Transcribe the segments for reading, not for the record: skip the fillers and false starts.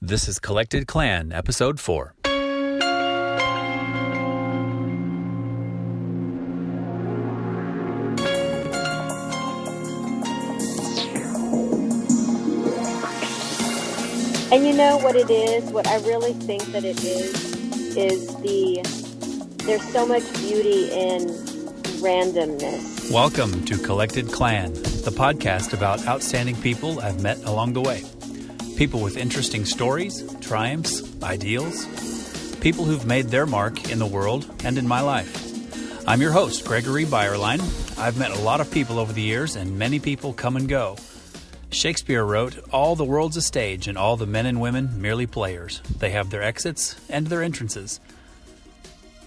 This is Collected Clan, Episode 4. And you know what it is? What I really think that it is there's so much beauty in randomness. Welcome to Collected Clan, the podcast about outstanding people I've met along the way. People with interesting stories, triumphs, ideals. People who've made their mark in the world and in my life. I'm your host, Gregory Byerline. I've met a lot of people over the years, and many people come and go. Shakespeare wrote, "All the world's a stage, and all the men and women merely players. They have their exits and their entrances."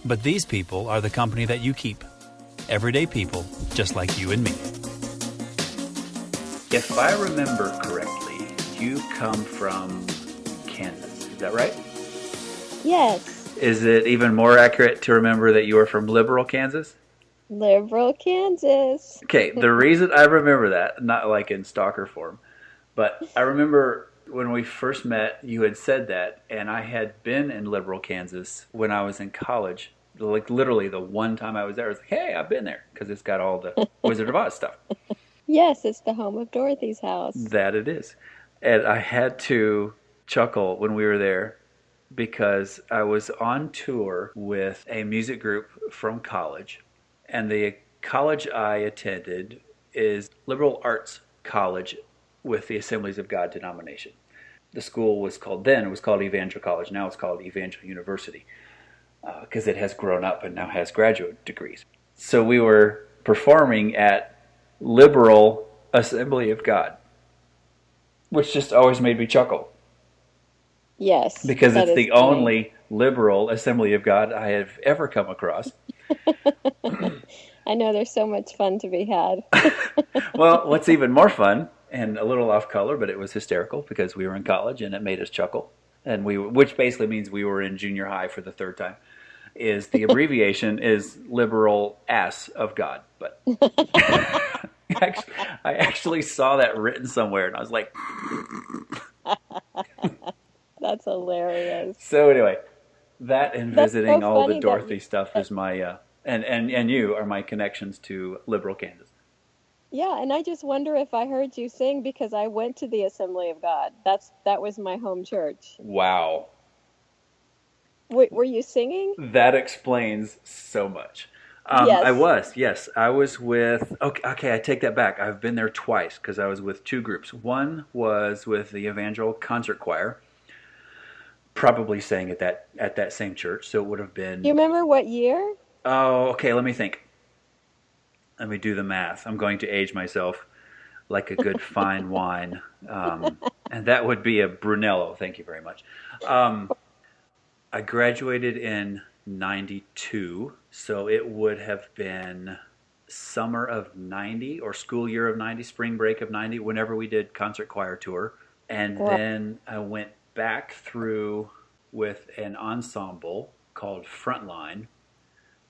But these people are the company that you keep. Everyday people, just like you and me. If I remember correctly, you come from Kansas. Is that right? Yes. Is it even more accurate to remember that you are from Liberal, Kansas? Liberal, Kansas. Okay, the reason I remember that, not like in stalker form, but I remember when we first met, you had said that, and I had been in Liberal, Kansas when I was in college. Like literally the one time I was there, I was like, hey, I've been there, because it's got all the Wizard of Oz stuff. Yes, it's the home of Dorothy's house. That it is. And I had to chuckle when we were there because I was on tour with a music group from college. And the college I attended is Liberal Arts College with the Assemblies of God denomination. The school was called Evangel College. Now it's called Evangel University because it has grown up and now has graduate degrees. So we were performing at Liberal Assembly of God, which just always made me chuckle. Yes. Because it's the only liberal Assembly of God I have ever come across. I know there's so much fun to be had. Well, what's even more fun, and a little off color, but it was hysterical because we were in college and it made us chuckle, and which basically means we were in junior high for the third time, is the abbreviation is Liberal Ass of God. But I actually saw that written somewhere, and I was like... That's hilarious. So anyway, that and visiting so all the Dorothy stuff is my... And you are my connections to Liberal Kansas. Yeah, and I just wonder if I heard you sing because I went to the Assembly of God. That was my home church. Wow. Were you singing? That explains so much. Yes. I was with... Okay, I take that back. I've been there twice because I was with two groups. One was with the Evangel Concert Choir, probably sang at that same church, so it would have been... You remember what year? Oh, okay, let me think. Let me do the math. I'm going to age myself like a good fine wine. And that would be a Brunello. Thank you very much. I graduated in 92, so it would have been summer of 90 or school year of 90, spring break of 90, whenever we did concert choir tour. And then I went back through with an ensemble called Frontline,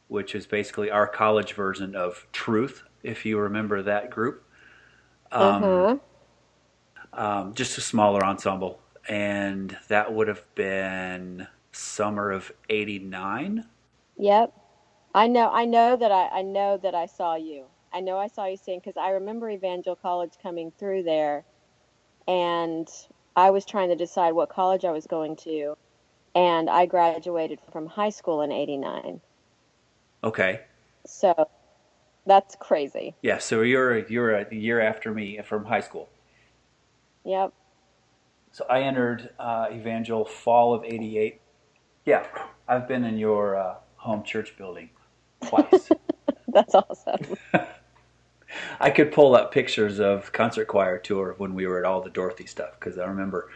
which is basically our college version of Truth, if you remember that group. Just a smaller ensemble. And that would have been summer of 89. Yep. I know that I saw you. I know I saw you sing because I remember Evangel College coming through there, and I was trying to decide what college I was going to, and I graduated from high school in 89. Okay. So that's crazy. Yeah, so you're a year after me from high school. Yep. So I entered Evangel fall of 88. Yeah, I've been in your home church building twice. That's awesome. I could pull up pictures of concert choir tour when we were at all the Dorothy stuff, because I remember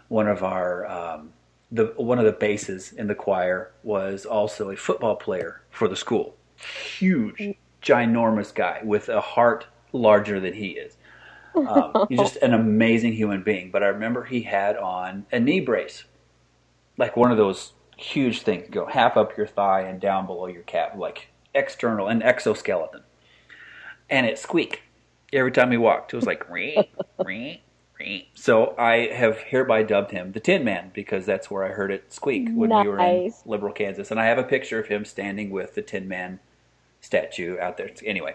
one of our... one of the basses in the choir was also a football player for the school. Huge, ginormous guy with a heart larger than he is. He's just an amazing human being. But I remember he had on a knee brace, like one of those huge things, go half up your thigh and down below your calf, like external, an exoskeleton. And it squeaked every time he walked. It was like, ree, ree, So I have hereby dubbed him the Tin Man because that's where I heard it squeak when we were in Nice. Liberal, Kansas. And I have a picture of him standing with the Tin Man statue out there. Anyway,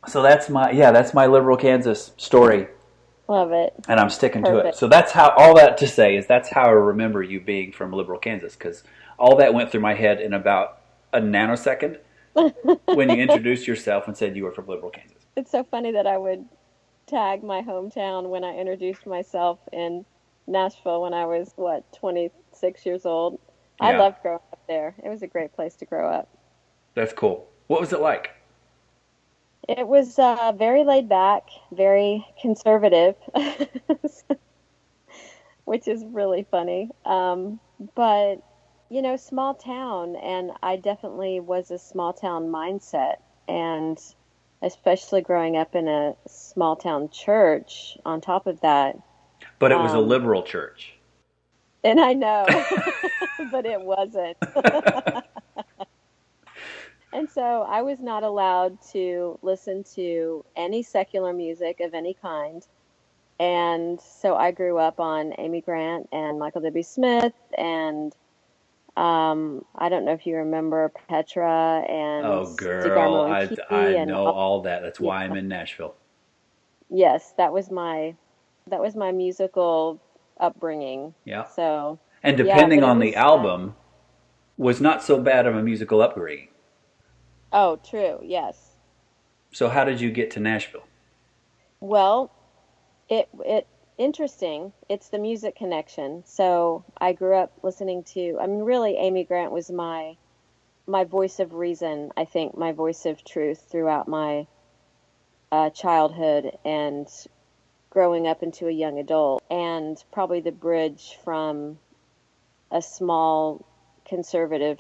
so that's my Liberal, Kansas story, Love it. and I'm sticking to it. Perfect. So that's how, all that to say is that's how I remember you being from Liberal, Kansas, because all that went through my head in about a nanosecond when you introduced yourself and said you were from Liberal, Kansas. It's so funny that I would tag my hometown when I introduced myself in Nashville when I was, 26 years old. I Yeah, loved growing up there. It was a great place to grow up. that's cool. What was it like? It was very laid back, very conservative, which is really funny. But, small town, and I definitely was a small town mindset. And especially growing up in a small town church on top of that. But it was a Um, liberal church. and I know, but it wasn't. And so I was not allowed to listen to any secular music of any kind. And so I grew up on Amy Grant and Michael W. Smith and I don't know if you remember Petra and Oh, girl, DeGarmo and I Key and know all, all that. That's yeah, why I'm in Nashville. yes, that was my musical upbringing. Yeah. So And yeah, depending but it on the was album, was not so bad of a musical upbringing. oh, true, yes. So how did you get to Nashville? Well, it interesting. It's the music connection. So I grew up listening to. I mean, really, Amy Grant was my voice of reason. I think my voice of truth throughout my childhood and growing up into a young adult, and probably the bridge from a small conservative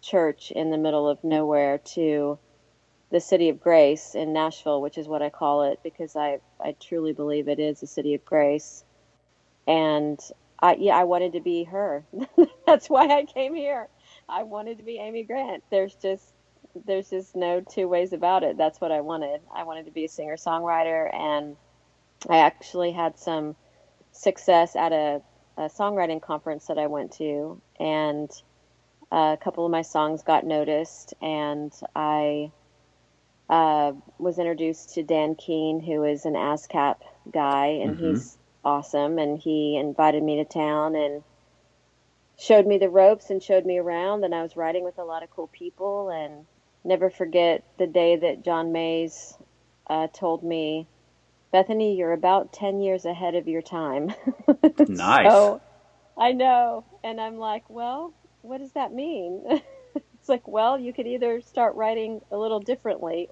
church in the middle of nowhere to the city of grace in Nashville, which is what I call it because I truly believe it is a city of grace. And I wanted to be her. That's why I came here. I wanted to be Amy Grant. There's just no two ways about it. That's what I wanted. I wanted to be a singer-songwriter, and I actually had some success at a songwriting conference that I went to, and a couple of my songs got noticed, and I was introduced to Dan Keene, who is an ASCAP guy, and Hmm. he's awesome. And he invited me to town and showed me the ropes and showed me around. And I was riding with a lot of cool people. And never forget the day that John Mays told me, Bethany, you're about 10 years ahead of your time. Nice. So I know. And I'm like, well, what does that mean? It's like, well, you could either start writing a little differently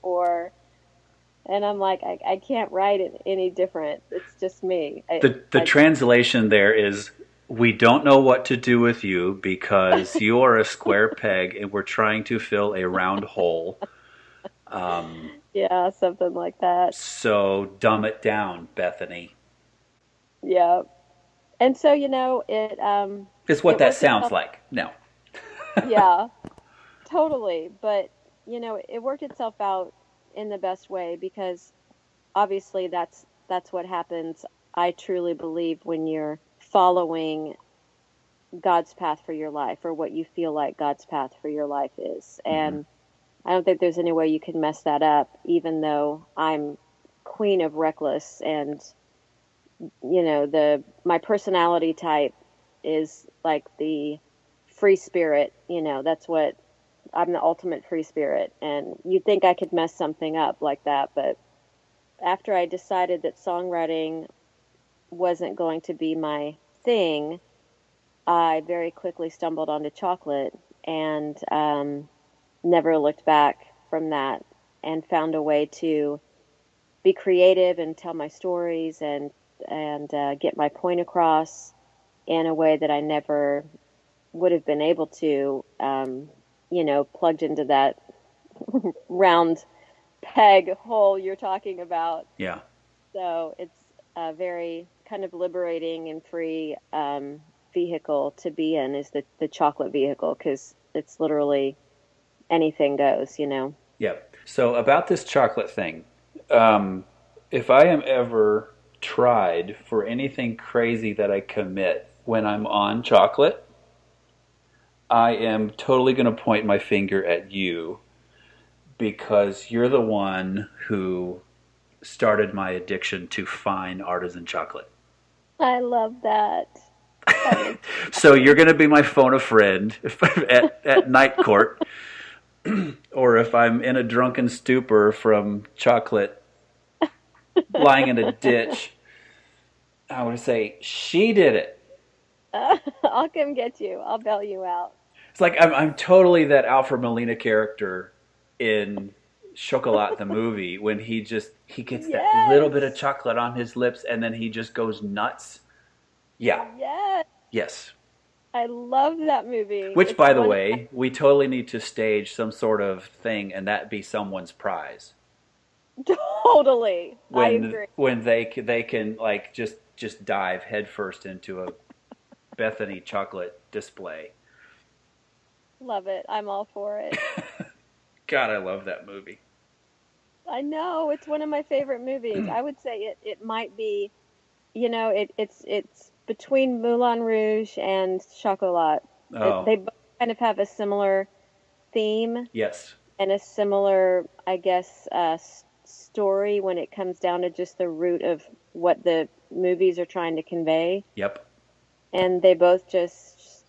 and I'm like, I can't write it any different. It's just me. The I translation there is we don't know what to do with you because you are a square peg and we're trying to fill a round hole. Um, Yeah, something like that. so dumb it down, Bethany. Yeah. And so, Is what it that worked sounds itself, like. No. yeah, totally. But, it worked itself out in the best way because obviously that's what happens. I truly believe when you're following God's path for your life or what you feel like God's path for your life is. Hmm. And I don't think there's any way you can mess that up, even though I'm queen of reckless and the my personality type is like the free spirit, that's what I'm the ultimate free spirit. And you'd think I could mess something up like that, but after I decided that songwriting wasn't going to be my thing, I very quickly stumbled onto chocolate and never looked back from that and found a way to be creative and tell my stories and get my point across in a way that I never would have been able to, plugged into that round peg hole you're talking about. Yeah. So it's a very kind of liberating and free vehicle to be in is the chocolate vehicle because it's literally anything goes. Yeah. So about this chocolate thing, um, if I am ever tried for anything crazy that I commit when I'm on chocolate, I am totally going to point my finger at you because you're the one who started my addiction to fine artisan chocolate. I love that. That makes So you're going to be my phone a friend if I'm at night court, or if I'm in a drunken stupor from chocolate lying in a ditch. I would say, she did it. I'll come get you. I'll bail you out. It's like I'm totally that Alfred Molina character in Chocolat the movie when he gets that little bit of Yes. chocolate on his lips and then he just goes nuts. Yeah. Yes. Yes. I love that movie. Which, It's by the one. way, we totally need to stage some sort of thing and that be someone's prize. Totally. I When agree. they can like just dive headfirst into a Bethany chocolate display. Love it. I'm all for it. God, I love that movie. I know. It's one of my favorite movies. I would say it might be, it's between Moulin Rouge and Chocolat. Oh, They both kind of have a similar theme yes. and a similar, I guess, story when it comes down to just the root of what the movies are trying to convey. Yep. And they both just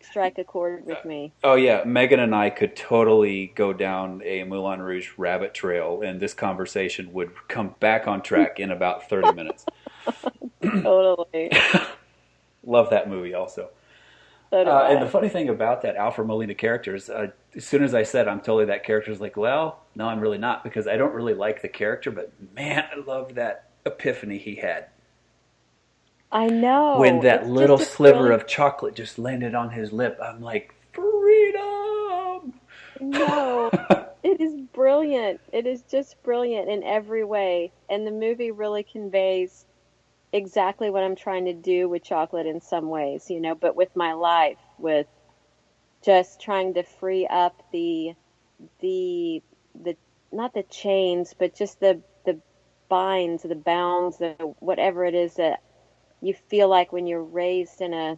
strike a chord with me. Oh yeah, Megan and I could totally go down a Moulin Rouge rabbit trail, and this conversation would come back on track in about 30 minutes. Totally. Love that movie also. So do And the I. funny thing about that Alfred Molina character is, as soon as I said I'm totally that character, is like, well, no, I'm really not because I don't really like the character, but man, I love that epiphany he had I when know. that It's little just a sliver brilliant. of chocolate just landed on his lip. I'm like, freedom. No, it is brilliant. It is just brilliant in every way. And the movie really conveys exactly what I'm trying to do with chocolate in some ways, but with my life, with just trying to free up the the not the chains, but just the binds, the bounds, the whatever it is that you feel like when you're raised in a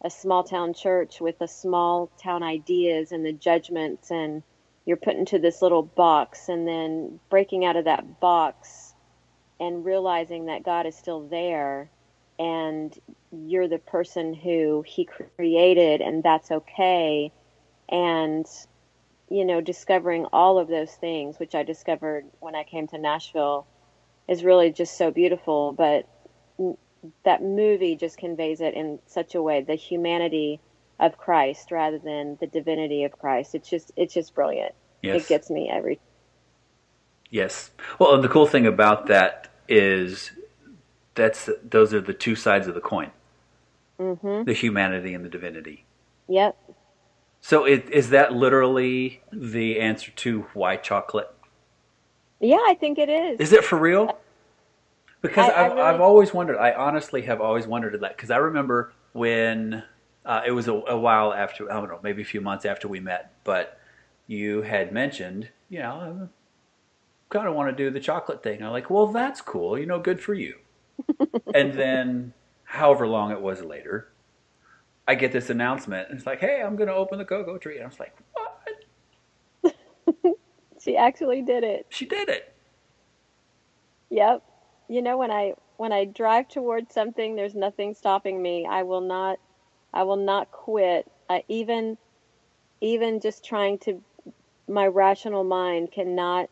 small town church with the small town ideas and the judgments, and you're put into this little box, and then breaking out of that box and realizing that God is still there and you're the person who he created, and that's okay. And discovering all of those things, which I discovered when I came to Nashville, is really just so beautiful. But that movie just conveys it in such a way, the humanity of Christ rather than the divinity of Christ. It's just brilliant. It Yes. gets me every. Yes. Well, and the cool thing about that is those are the two sides of the coin, Mhm. the humanity and the divinity. Yep. So is that literally the answer to why chocolate? Yeah, I think it is. Is it for real? Because I I've really. always wondered. I honestly have always wondered that because I remember when it was a while after, I don't know, maybe a few months after we met, but you had mentioned, I kind of want to do the chocolate thing. I'm like, well, that's cool, good for you. And then, however long it was later, I get this announcement. And it's like, hey, I'm going to open the cocoa tree. And I was like, what? She actually did it. She did it. Yep. When I drive towards something, there's nothing stopping me. I will not quit. Even just trying to, my rational mind cannot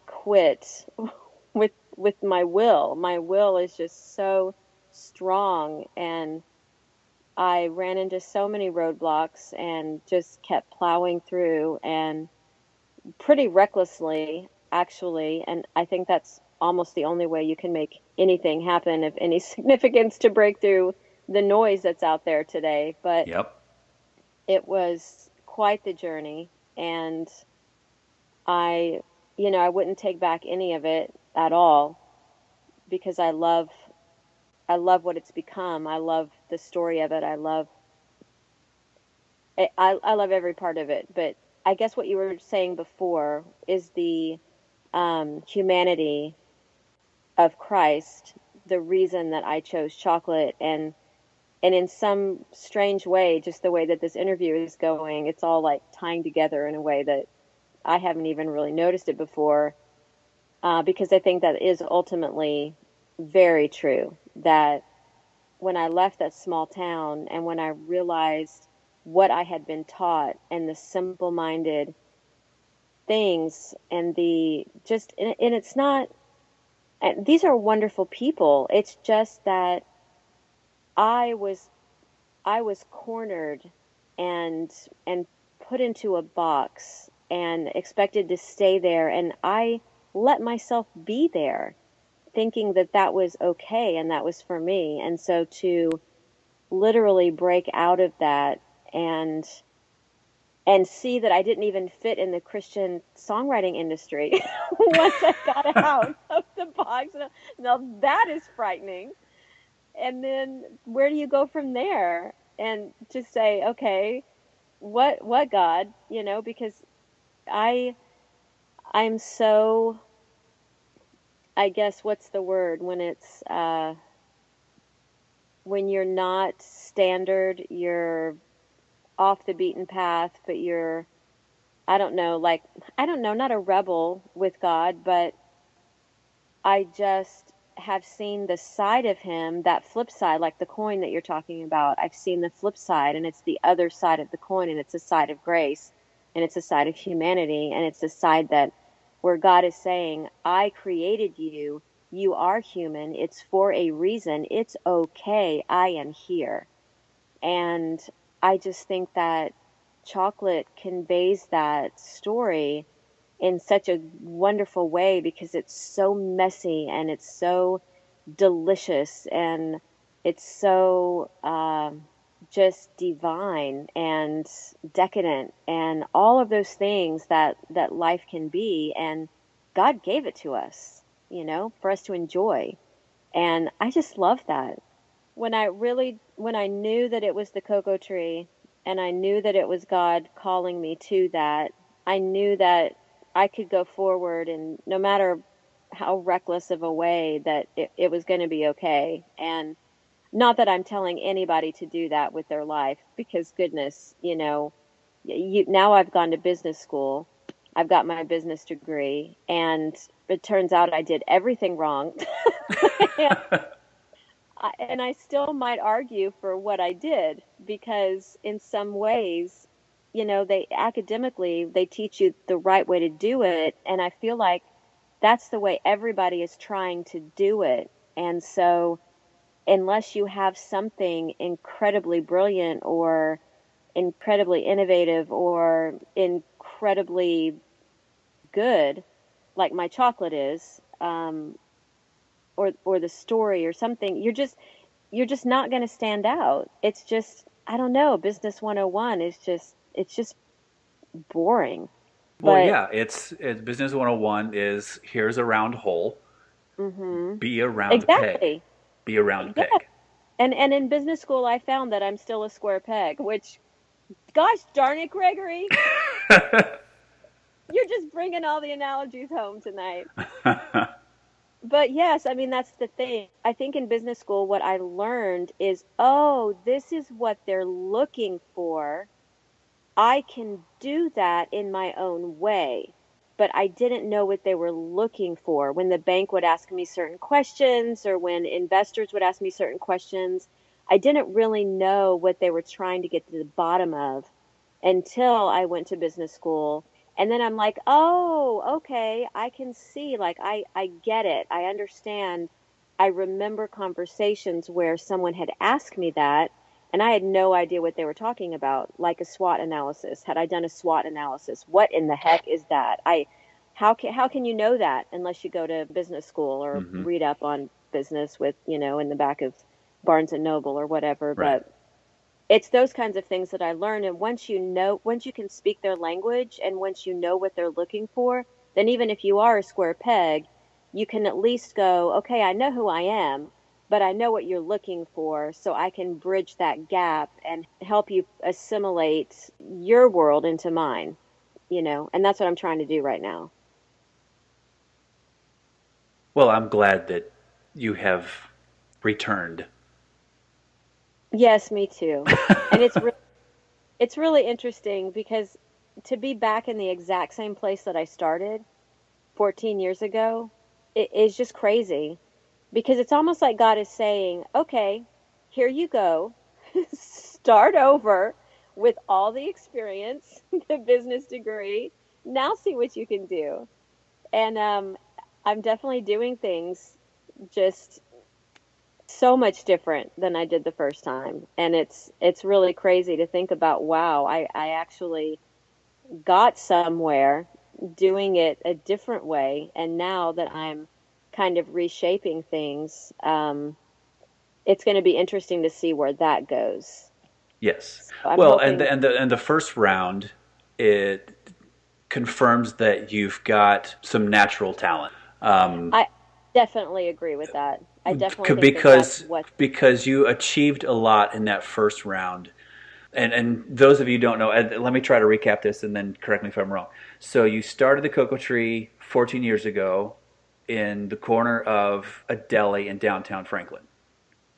quit with my will. My will is just so strong, and I ran into so many roadblocks and just kept plowing through, and pretty recklessly, actually. And I think that's almost the only way you can make anything happen of any significance, to break through the noise that's out there today. But Yep. it was quite the journey, and I, I wouldn't take back any of it at all, because I love what it's become. I love the story of it. I love every part of it. But I guess what you were saying before is the humanity of Christ, the reason that I chose chocolate. And in some strange way, just the way that this interview is going, it's all like tying together in a way that I haven't even really noticed it before, because I think that is ultimately very true. That when I left that small town and when I realized what I had been taught and the simple-minded things and the just, and it's not, and these are wonderful people. It's just that I was I was cornered and put into a box and expected to stay there, and I let myself be there thinking that that was okay and that was for me. And so to literally break out of that and see that I didn't even fit in the Christian songwriting industry once I got out of the box. Now that is frightening. And then where do you go from there? And just say, okay, what God, because I I'm so, I guess, what's the word when it's when you're not standard, you're off the beaten path, but you're, I don't know, like, I don't know, not a rebel with God, but I just have seen the side of him, that flip side, like the coin that you're talking about. I've seen the flip side, and it's the other side of the coin, and it's a side of grace, and it's a side of humanity, and it's a side that where God is saying, I created you, you are human, it's for a reason, it's okay, I am here. And I just think that chocolate conveys that story in such a wonderful way because it's so messy and it's so delicious and it's so just divine and decadent and all of those things that life can be. And God gave it to us, for us to enjoy. And I just love that. When I knew that it was the cocoa tree and I knew that it was God calling me to that, I knew that I could go forward, and no matter how reckless of a way, that it was going to be okay. And not that I'm telling anybody to do that with their life, because goodness, now I've gone to business school. I've got my business degree, and it turns out I did everything wrong. And I still might argue for what I did, because in some ways, they academically, they teach you the right way to do it. And I feel like that's the way everybody is trying to do it. And so unless you have something incredibly brilliant or incredibly innovative or incredibly good, like my chocolate is, or the story or something, you're just not going to stand out. It's just, I don't know, business 101 is just, it's just boring. Well, But yeah, it's business 101 is here's a round hole, be a round peg, exactly. be a round Yeah. peg. And in business school I found that I'm still a square peg, which, gosh darn it, Gregory, you're just bringing all the analogies home tonight. But yes, I mean, that's the thing. I think in business school, what I learned is, oh, this is what they're looking for. I can do that in my own way. But I didn't know what they were looking for. When the bank would ask me certain questions or when investors would ask me certain questions, I didn't really know what they were trying to get to the bottom of until I went to business school. And then I'm like, oh, okay, I can see, like, I get it. I understand. I remember conversations where someone had asked me that, and I had no idea what they were talking about, like a SWOT analysis. Had I done a SWOT analysis? What in the heck is that? How can you know that unless you go to business school or Hmm. read up on business with, in the back of Barnes and Noble or whatever. Right. But it's those kinds of things that I learned. And once you can speak their language and once you know what they're looking for, then even if you are a square peg, you can at least go, okay, I know who I am, but I know what you're looking for. So I can bridge that gap and help you assimilate your world into mine, and that's what I'm trying to do right now. Well, I'm glad that you have returned. Yes, me too. And it's really interesting because to be back in the exact same place that I started 14 years ago, it is just crazy because it's almost like God is saying, "Okay, here you go. Start over with all the experience, the business degree. Now see what you can do." And I'm definitely doing things just so much different than I did the first time. And it's really crazy to think about, wow, I actually got somewhere doing it a different way. And now that I'm kind of reshaping things, it's going to be interesting to see where that goes. Yes. So I'm Well, and hoping. the first round, it confirms that you've got some natural talent. Um, I definitely agree with that. I definitely think that that's because what. you achieved a lot in that first round. And those of you who don't know, let me try to recap this and then correct me if I'm wrong. So you started the Chocolatry 14 years ago in the corner of a deli in downtown Franklin.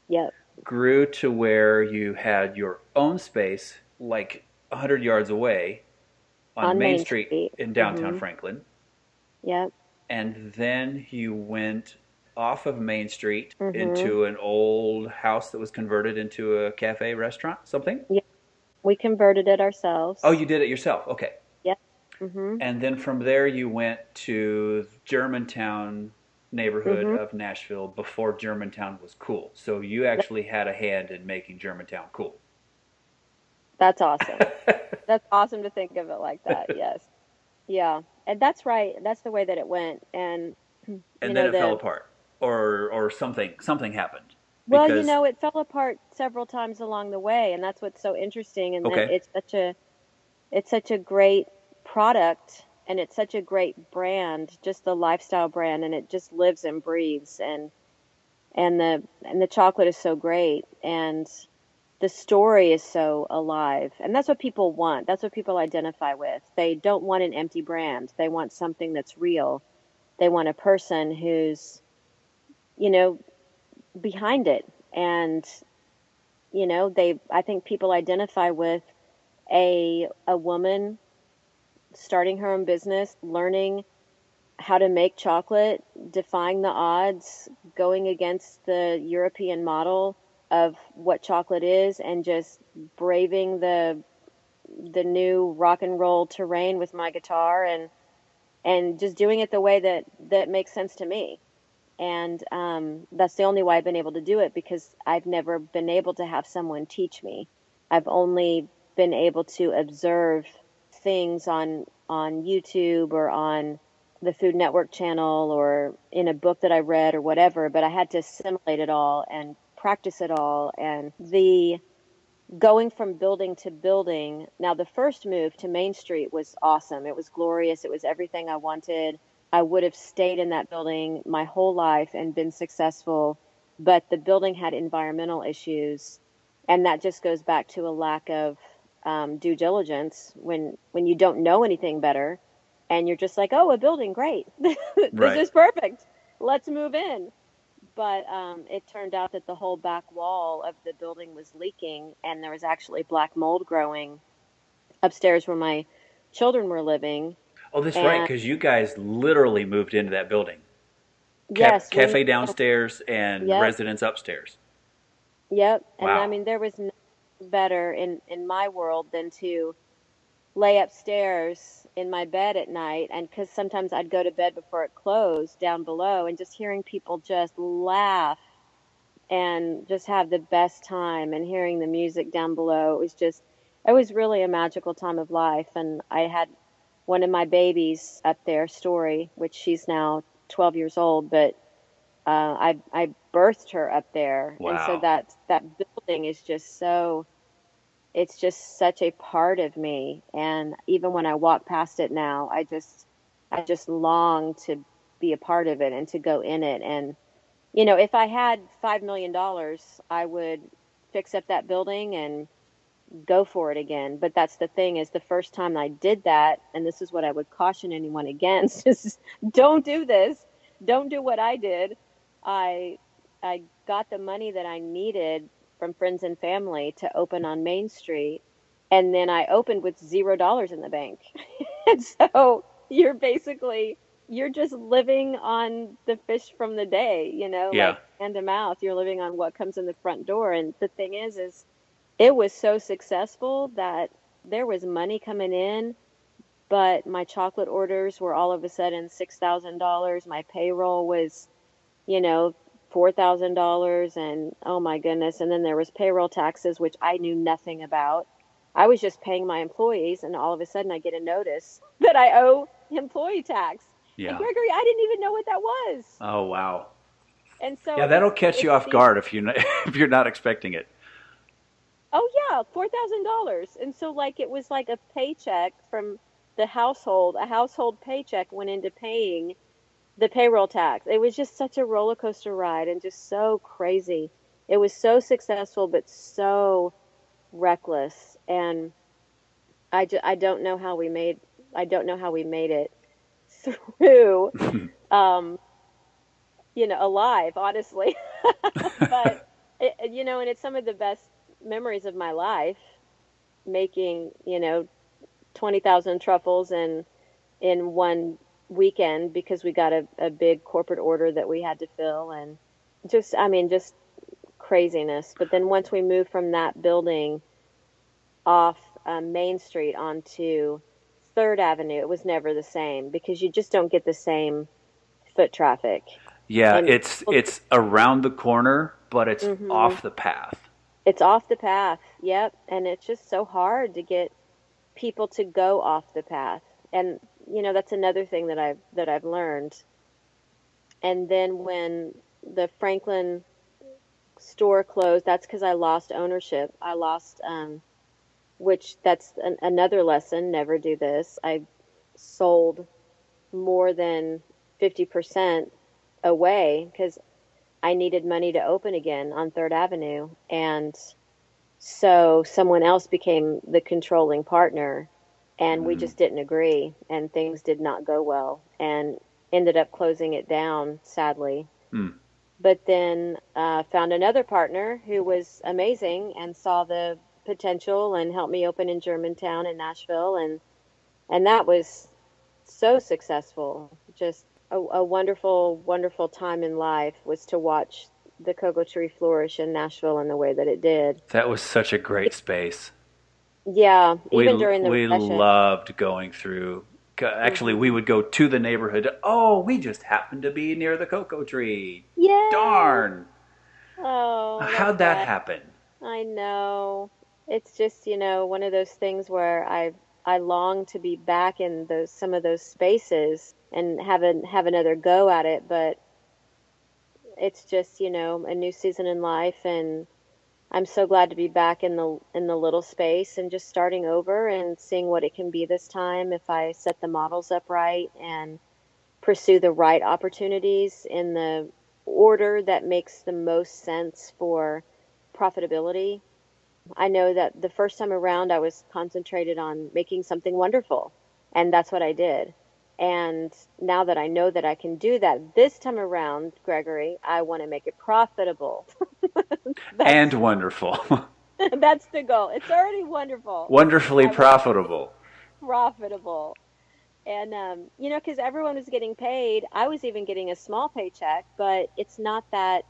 Yep. Grew to where you had your own space like 100 yards away on On Main Main Street Street. in downtown Hmm. Franklin. Yep. And then you went off of Main Street Hmm. into an old house that was converted into a cafe restaurant, something. Yeah. We converted it Oh, ourselves. you did it yourself. Okay. Yep. Hmm. And then from there you went to Germantown neighborhood Hmm. of Nashville before Germantown was cool. So you actually had a hand in making Germantown cool. That's awesome. That's awesome to think of it like that. Yes. Yeah. And that's right. That's the way that it went. And And then it fell the apart, or something happened well, because it fell apart several times along the way, and that's what's so interesting. And that okay, it's such a great product, and it's such a great brand, just the lifestyle brand, and it just lives and breathes. And the chocolate is so great, and the story is so alive, and that's what people want. That's what people identify with. They don't want an empty brand. They want something that's real. They want a person who's, you know, behind it. And, they I think people identify with a woman starting her own business, learning how to make chocolate, defying the odds, going against the European model of what chocolate is, and just braving the new rock and roll terrain with my guitar, and just doing it the way that makes sense to me. And that's the only way I've been able to do it, because I've never been able to have someone teach me. I've only been able to observe things on YouTube or on the Food Network channel or in a book that I read or whatever, but I had to assimilate it all and practice it all. And the going from building to building, now the first move to Main Street was awesome. It was glorious. It was everything I wanted. I would have stayed in that building my whole life and been successful, but the building had environmental issues, and that just goes back to a lack of due diligence when you don't know anything better, and you're just like, oh, a building, great, this right. is perfect, let's move in. But it turned out that the whole back wall of the building was leaking, and there was actually black mold growing upstairs where my children were living. Oh, that's right, And because you guys literally moved into that building, yes, we cafe downstairs and yep, residence upstairs. yep. And I Wow. mean, there was nothing better in my world than to lay upstairs in my bed at night, and because sometimes I'd go to bed before it closed down below, and just hearing people just laugh and just have the best time, and hearing the music down below, it was really a magical time of life. And I had one of my babies up there, Story, which she's now 12 years old, but I birthed her up there. And so Wow. that building is just so, it's just such a part of me. And even when I walk past it now, I just long to be a part of it and to go in it. And if I had $5 million, I would fix up that building and go for it again. But that's the thing, is the first time I did that, and this is what I would caution anyone against, is don't do this. don't do what I did. I I got the money that I needed from friends and family to open on Main Street, and then I opened with $0 in the bank. And so you're just living on the fish from the day, Yeah. like hand to mouth. You're living on what comes in the front door. And the thing is it was so successful that there was money coming in, but my chocolate orders were all of a sudden $6,000. My payroll was, you know, $4,000, and oh my goodness. And then there was payroll taxes, which I knew nothing about. I was just paying my employees, and all of a sudden I get a notice that I owe employee tax. And Yeah. Gregory, I didn't even know what that was. Oh, wow. And so Yeah, that'll catch you it's off guard if if you're not expecting it. oh yeah, $4,000. And so like it was like a paycheck from the household. A household paycheck went into paying the payroll tax. It was just such a roller coaster ride and just so crazy. It was so successful, but so reckless. And I don't know how we made it through, um, alive, honestly. But and it's some of the best memories of my life, making 20,000 truffles in one weekend because we got a big corporate order that we had to fill, and just craziness. But then once we moved from that building off Main Street onto Third Avenue, it was never the same because you just don't get the same foot traffic. Yeah, And it's around the corner, but it's Mhm. off the path. It's off the path. Yep. And it's just so hard to get people to go off the path. And that's another thing that I've learned. And then when the Franklin store closed, that's because I lost ownership. I lost, which that's another lesson. Never do this. I sold more than 50% away because I needed money to open again on Third Avenue. And so someone else became the controlling partner, and we Mm. just didn't agree, and things did not go well, and ended up closing it down, sadly. Mm. But then found another partner who was amazing and saw the potential and helped me open in Germantown and Nashville, and that was so successful. Just a wonderful, wonderful time in life was to watch the cocoa tree flourish in Nashville in the way that it did. That was such a great space. Yeah, We even during the we recession. loved going through. Actually, we Hmm. would go to the neighborhood. Oh, we just happened to be near the cocoa tree. Yay! Darn. Oh, that's How'd that right. happen? I know. It's just, one of those things where I long to be back in those some of those spaces and have another go at it, but it's just, a new season in life, and I'm so glad to be back in the little space and just starting over and seeing what it can be this time if I set the models up right and pursue the right opportunities in the order that makes the most sense for profitability. I know that the first time around I was concentrated on making something wonderful, and that's what I did. And now that I know that I can do that this time around, Gregory, I want to make it profitable. And That's wonderful. that's the goal. It's already wonderful. Wonderfully I want profitable. profitable. And because everyone was getting paid, I was even getting a small paycheck, but it's not that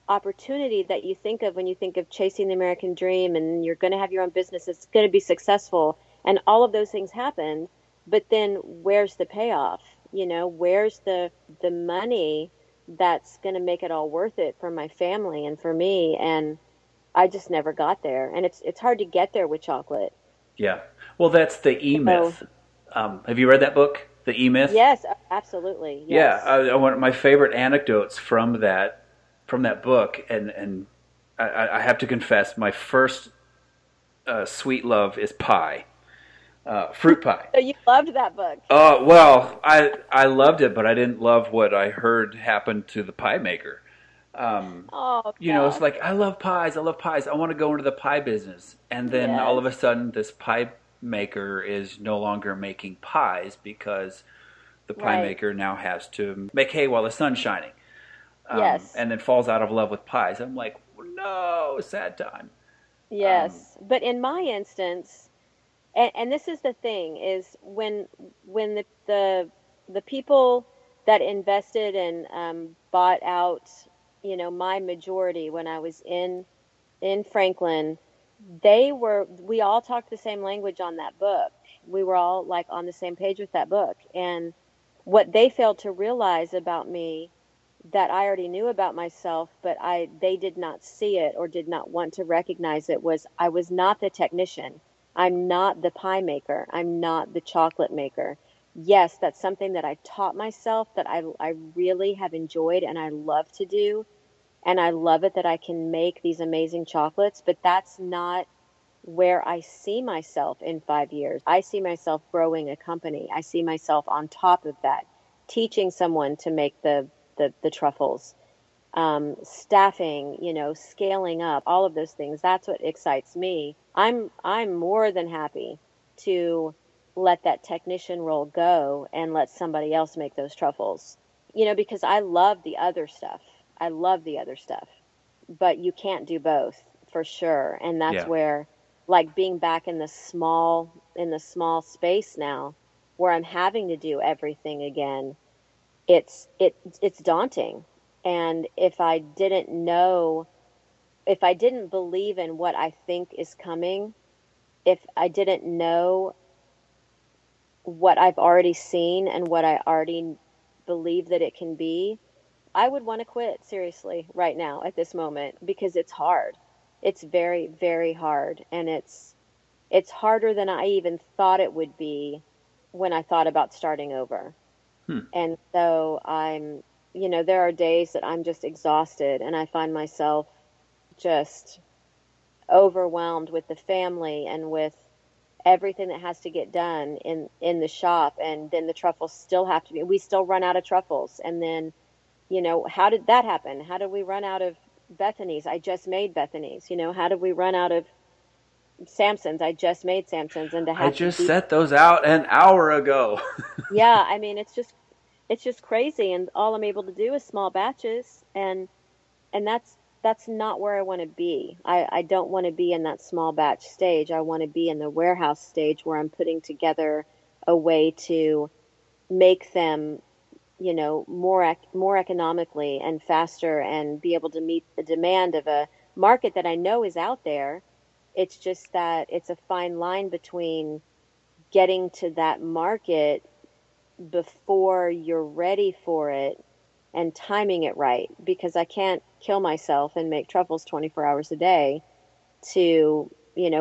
opportunity that you think of when you think of chasing the American dream and you're going to have your own business, it's going to be successful, and all of those things happened. But then where's the payoff? Where's the money that's going to make it all worth it for my family and for me? And I just never got there, and it's hard to get there with chocolate. Yeah. Well, that's the E So Myth. Have you read that book, The E Myth? yes, absolutely, Yeah, yes. one of my favorite anecdotes from that book, and I have to confess, my first sweet love is pie, fruit pie. So you loved that book. Well, I loved it, but I didn't love what I heard happened to the pie maker. Um, Oh it's yeah, like I love pies, I love pies. I want to go into the pie business, and then all yes. of a sudden, this pie maker is no longer making pies because the pie maker now has to make hay while the sun's shining. Yes. And then falls out of love with pies. I'm like, no, sad time. Yes. But in my instance, and this is the thing, is when the people that invested and bought out, my majority when I was in Franklin, we all talked the same language on that book. We were all like on the same page with that book. And what they failed to realize about me that I already knew about myself, but they did not see it or did not want to recognize it, was I was not the technician. I'm not the pie maker. I'm not the chocolate maker. Yes, that's something that I taught myself that I really have enjoyed and I love to do. And I love it that I can make these amazing chocolates, but that's not where I see myself in 5 years. I see myself growing a company. I see myself on top of that, teaching someone to make the truffles, staffing, scaling up, all of those things. That's what excites me. I'm more than happy to let that technician role go and let somebody else make those truffles, because I love the other stuff. But you can't do both for sure. And that's where, like, being back in the small space now where I'm having to do everything again, it's daunting. And if I didn't believe in what I think is coming, if I didn't know what I've already seen and what I already believe that it can be, I would want to quit, seriously, right now at this moment, because it's hard. It's very, very hard. And it's harder than I even thought it would be when I thought about starting over. And so there are days that I'm just exhausted and I find myself just overwhelmed with the family and with everything that has to get done in the shop. And then the truffles still have to be, we still run out of truffles. And then, how did that happen? How did we run out of Bethany's? I just made Bethany's. How did we run out of Samson's? I just made Samson's. And I just set those out an hour ago. Yeah, I mean, it's just crazy, and all I'm able to do is small batches, and that's not where I want to be. I don't want to be in that small batch stage. I want to be in the warehouse stage where I'm putting together a way to make them, more economically and faster, and be able to meet the demand of a market that I know is out there. It's just that it's a fine line between getting to that market before you're ready for it and timing it right, because I can't kill myself and make truffles 24 hours a day to,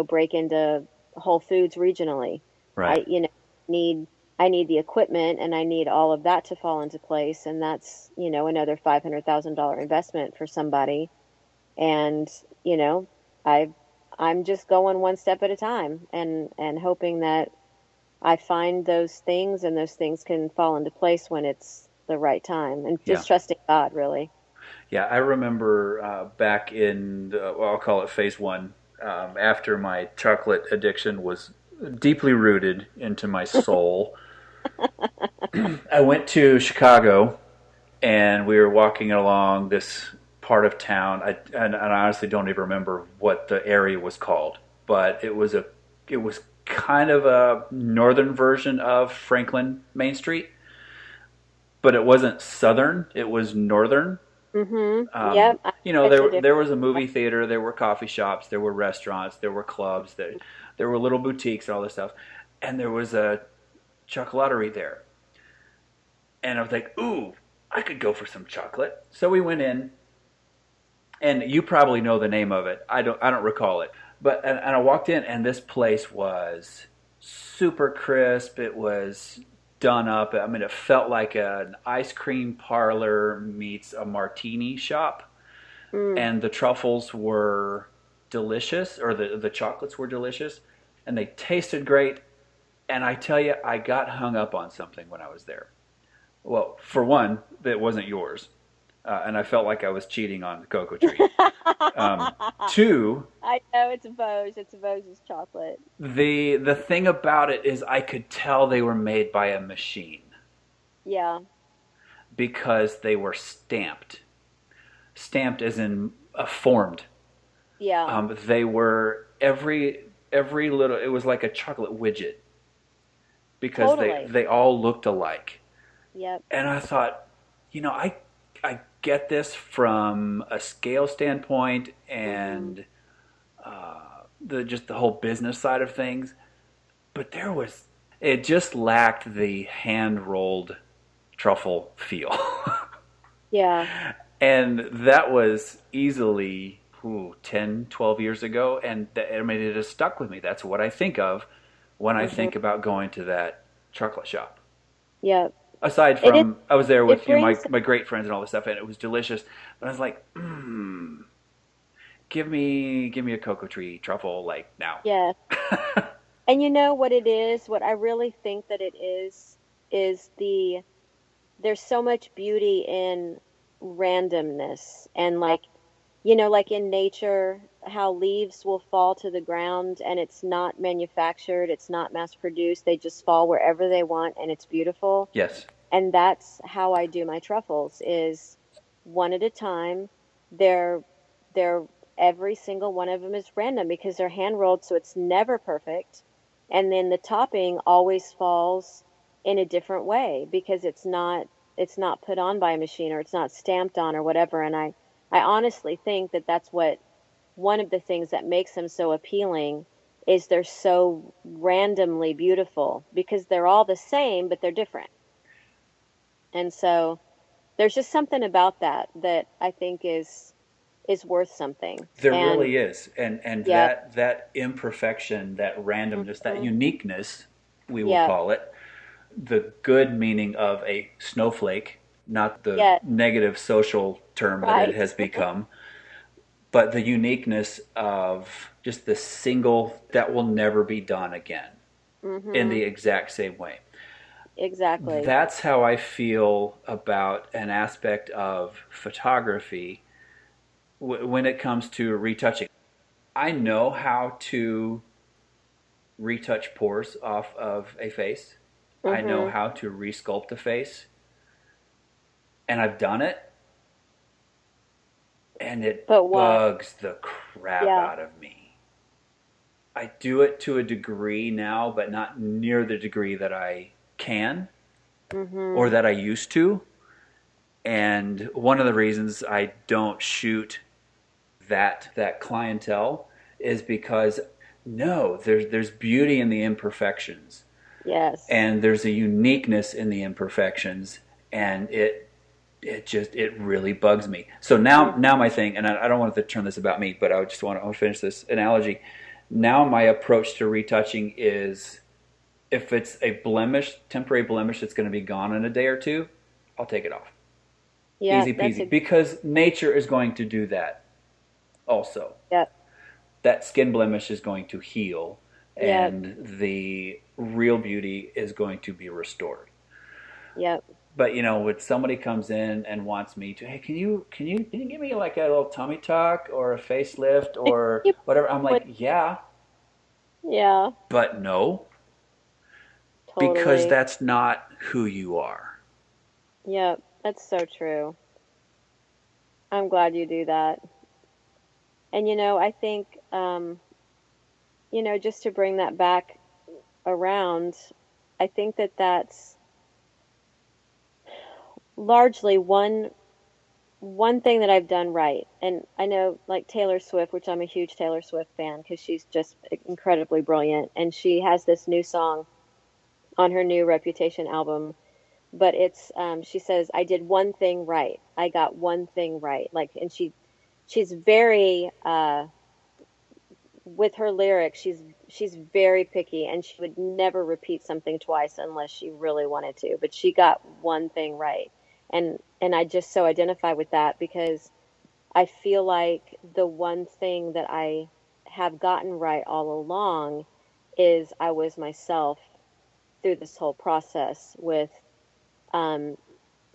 break into Whole Foods regionally. Right. I need the equipment and I need all of that to fall into place. And that's, another $500,000 investment for somebody. And, I'm just going one step at a time and hoping that I find those things and those things can fall into place when it's the right time, and just trusting God, really. Yeah, I remember back in, I'll call it phase one, after my chocolate addiction was deeply rooted into my soul. I went to Chicago, and we were walking along this part of town. And I honestly don't even remember what the area was called, but it was kind of a northern version of Franklin Main Street, but it wasn't southern. It was northern. Mm-hmm. Yep. There was a movie theater, there were coffee shops, there were restaurants, there were clubs, there were little boutiques and all this stuff, and there was a chocolaterie there. And I was like, ooh, I could go for some chocolate. So we went in, and you probably know the name of it. I don't recall it. But and I walked in, and this place was super crisp. It was done up. I mean, it felt like an ice cream parlor meets a martini shop. And the truffles were delicious, or the chocolates were delicious, and they tasted great. And I tell you, I got hung up on something when I was there. Well, for one, that wasn't yours. And I felt like I was cheating on the cocoa tree. Two, I know it's Voge's chocolate. The thing about it is I could tell they were made by a machine. Yeah. because they were stamped. Stamped as in formed. Yeah. They were every little. It was like a chocolate widget because Totally. they all looked alike. Yep. And I thought, I get this from a scale standpoint Mhm. and the whole business side of things, but it just lacked the hand rolled truffle feel. Yeah. And that was easily 10, 12 years ago. And I mean, it has stuck with me. That's what I think of when I Mhm. think about going to that chocolate shop. Yep. Aside It is. from, I was there It with brings. my great friends and all this stuff, and it was delicious. But I was like, give me a cocoa tree truffle like now. Yeah. And you know what it is? What I really think that it is there's so much beauty in randomness and like, like in nature, how leaves will fall to the ground and it's not manufactured, it's not mass produced, they just fall wherever they want and it's beautiful. Yes. And that's how I do my truffles is one at a time. They're they're every single one of them is random because they're hand rolled, so it's never perfect. And then the topping always falls in a different way because it's not put on by a machine or it's not stamped on or whatever. And I honestly think that that's what one of the things that makes them so appealing is they're so randomly beautiful because they're all the same but they're different. And so there's just something about that I think is worth something. There And really is. And yep, that imperfection, that randomness, that mhm, uniqueness, we will yep, call it, the good meaning of a snowflake, not the yep, negative social term that it right. has become, but the uniqueness of just the single that will never be done again in Mhm. the exact same way. Exactly. That's how I feel about an aspect of photography when it comes to retouching. I know how to retouch pores off of a face. I know Mhm. how to resculpt a face, and I've done it, and it But why? bugs the crap Yeah. out of me. I do it to a degree now, but not near the degree that I can or Mhm. that I used to. And one of the reasons I don't shoot that clientele is because no, there's beauty in the imperfections, Yes. and there's a uniqueness in the imperfections, and it really bugs me. So now Mhm. my thing, and I don't want to turn this about me, but I want to finish this analogy. Now my approach to retouching is if it's a blemish, temporary blemish that's going to be gone in a day or two, I'll take it off. Yeah, Easy that's peasy. Because nature is going to do that also. yep. That skin blemish is going to heal Yep. and the real beauty is going to be restored. Yep. But when somebody comes in and wants me to, hey, can you give me like a little tummy tuck or a facelift or You whatever? I'm like, would yeah, yeah, but no, because totally. that's not who you are. Yep. That's so true. I'm glad you do that. And I think just to bring that back around, I think that that's largely one thing that I've done right. And I know like Taylor Swift, which I'm a huge Taylor Swift fan because she's just incredibly brilliant and she has this new song on her new Reputation album, but it's she says I did one thing right. I got one thing right. Like and she's very with her lyrics, she's very picky and she would never repeat something twice unless she really wanted to, but she got one thing right. And I just so identify with that because I feel like the one thing that I have gotten right all along is I was myself through this whole process with um,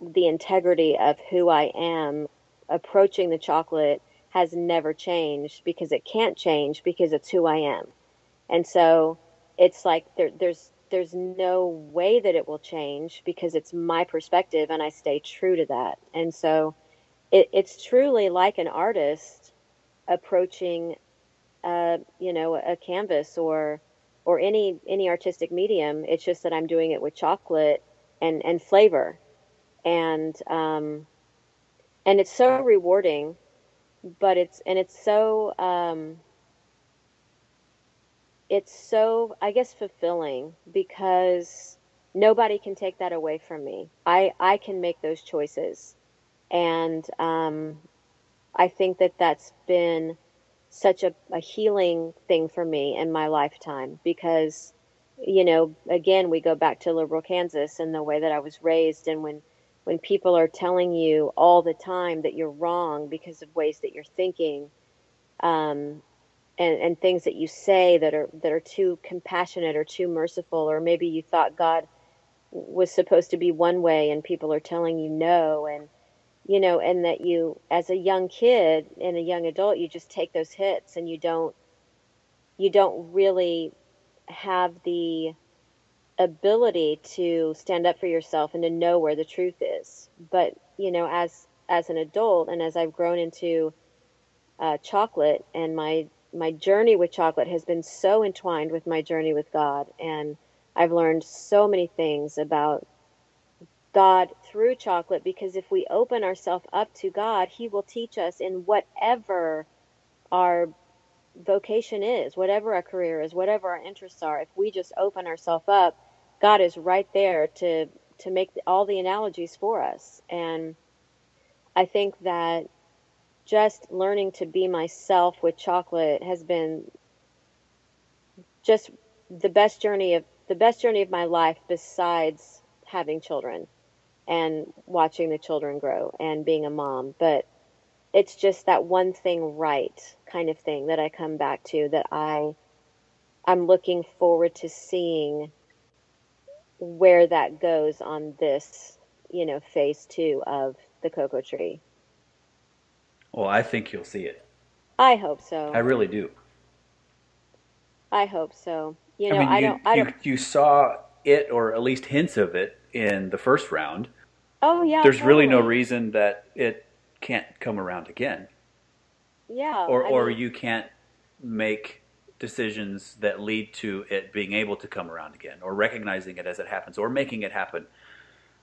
the integrity of who I am approaching the chocolate has never changed because it can't change because it's who I am. And so it's like there's no way that it will change because it's my perspective and I stay true to that. And so it's truly like an artist approaching, a canvas or any artistic medium. It's just that I'm doing it with chocolate and flavor, and and it's so rewarding, but it's so, I guess, fulfilling because nobody can take that away from me. I can make those choices, and I think that that's been such a healing thing for me in my lifetime because, again, we go back to liberal Kansas and the way that I was raised. And when people are telling you all the time that you're wrong because of ways that you're thinking, and things that you say that are too compassionate or too merciful, or maybe you thought God was supposed to be one way and people are telling you no, and that you, as a young kid and a young adult, you just take those hits and you don't really have the ability to stand up for yourself and to know where the truth is. But, as an adult and as I've grown into chocolate, and my journey with chocolate has been so entwined with my journey with God, and I've learned so many things about God through chocolate, because if we open ourselves up to God, He will teach us in whatever our vocation is, whatever our career is, whatever our interests are. If we just open ourselves up, God is right there to make all the analogies for us. And I think that just learning to be myself with chocolate has been just the best journey of my life, besides having children and watching the children grow and being a mom. But it's just that one thing right kind of thing that I come back to, that I'm looking forward to seeing where that goes on this, phase 2 of the cocoa tree. Well, I think you'll see it. I hope I so. really do. I hope so. I mean, I you, don't, I you don't, you saw it, or at least hints of it, in the first round. oh yeah, There's really no totally. reason that it can't come around again, Yeah. or I or mean, you can't make decisions that lead to it being able to come around again, or recognizing it as it happens, or making it happen,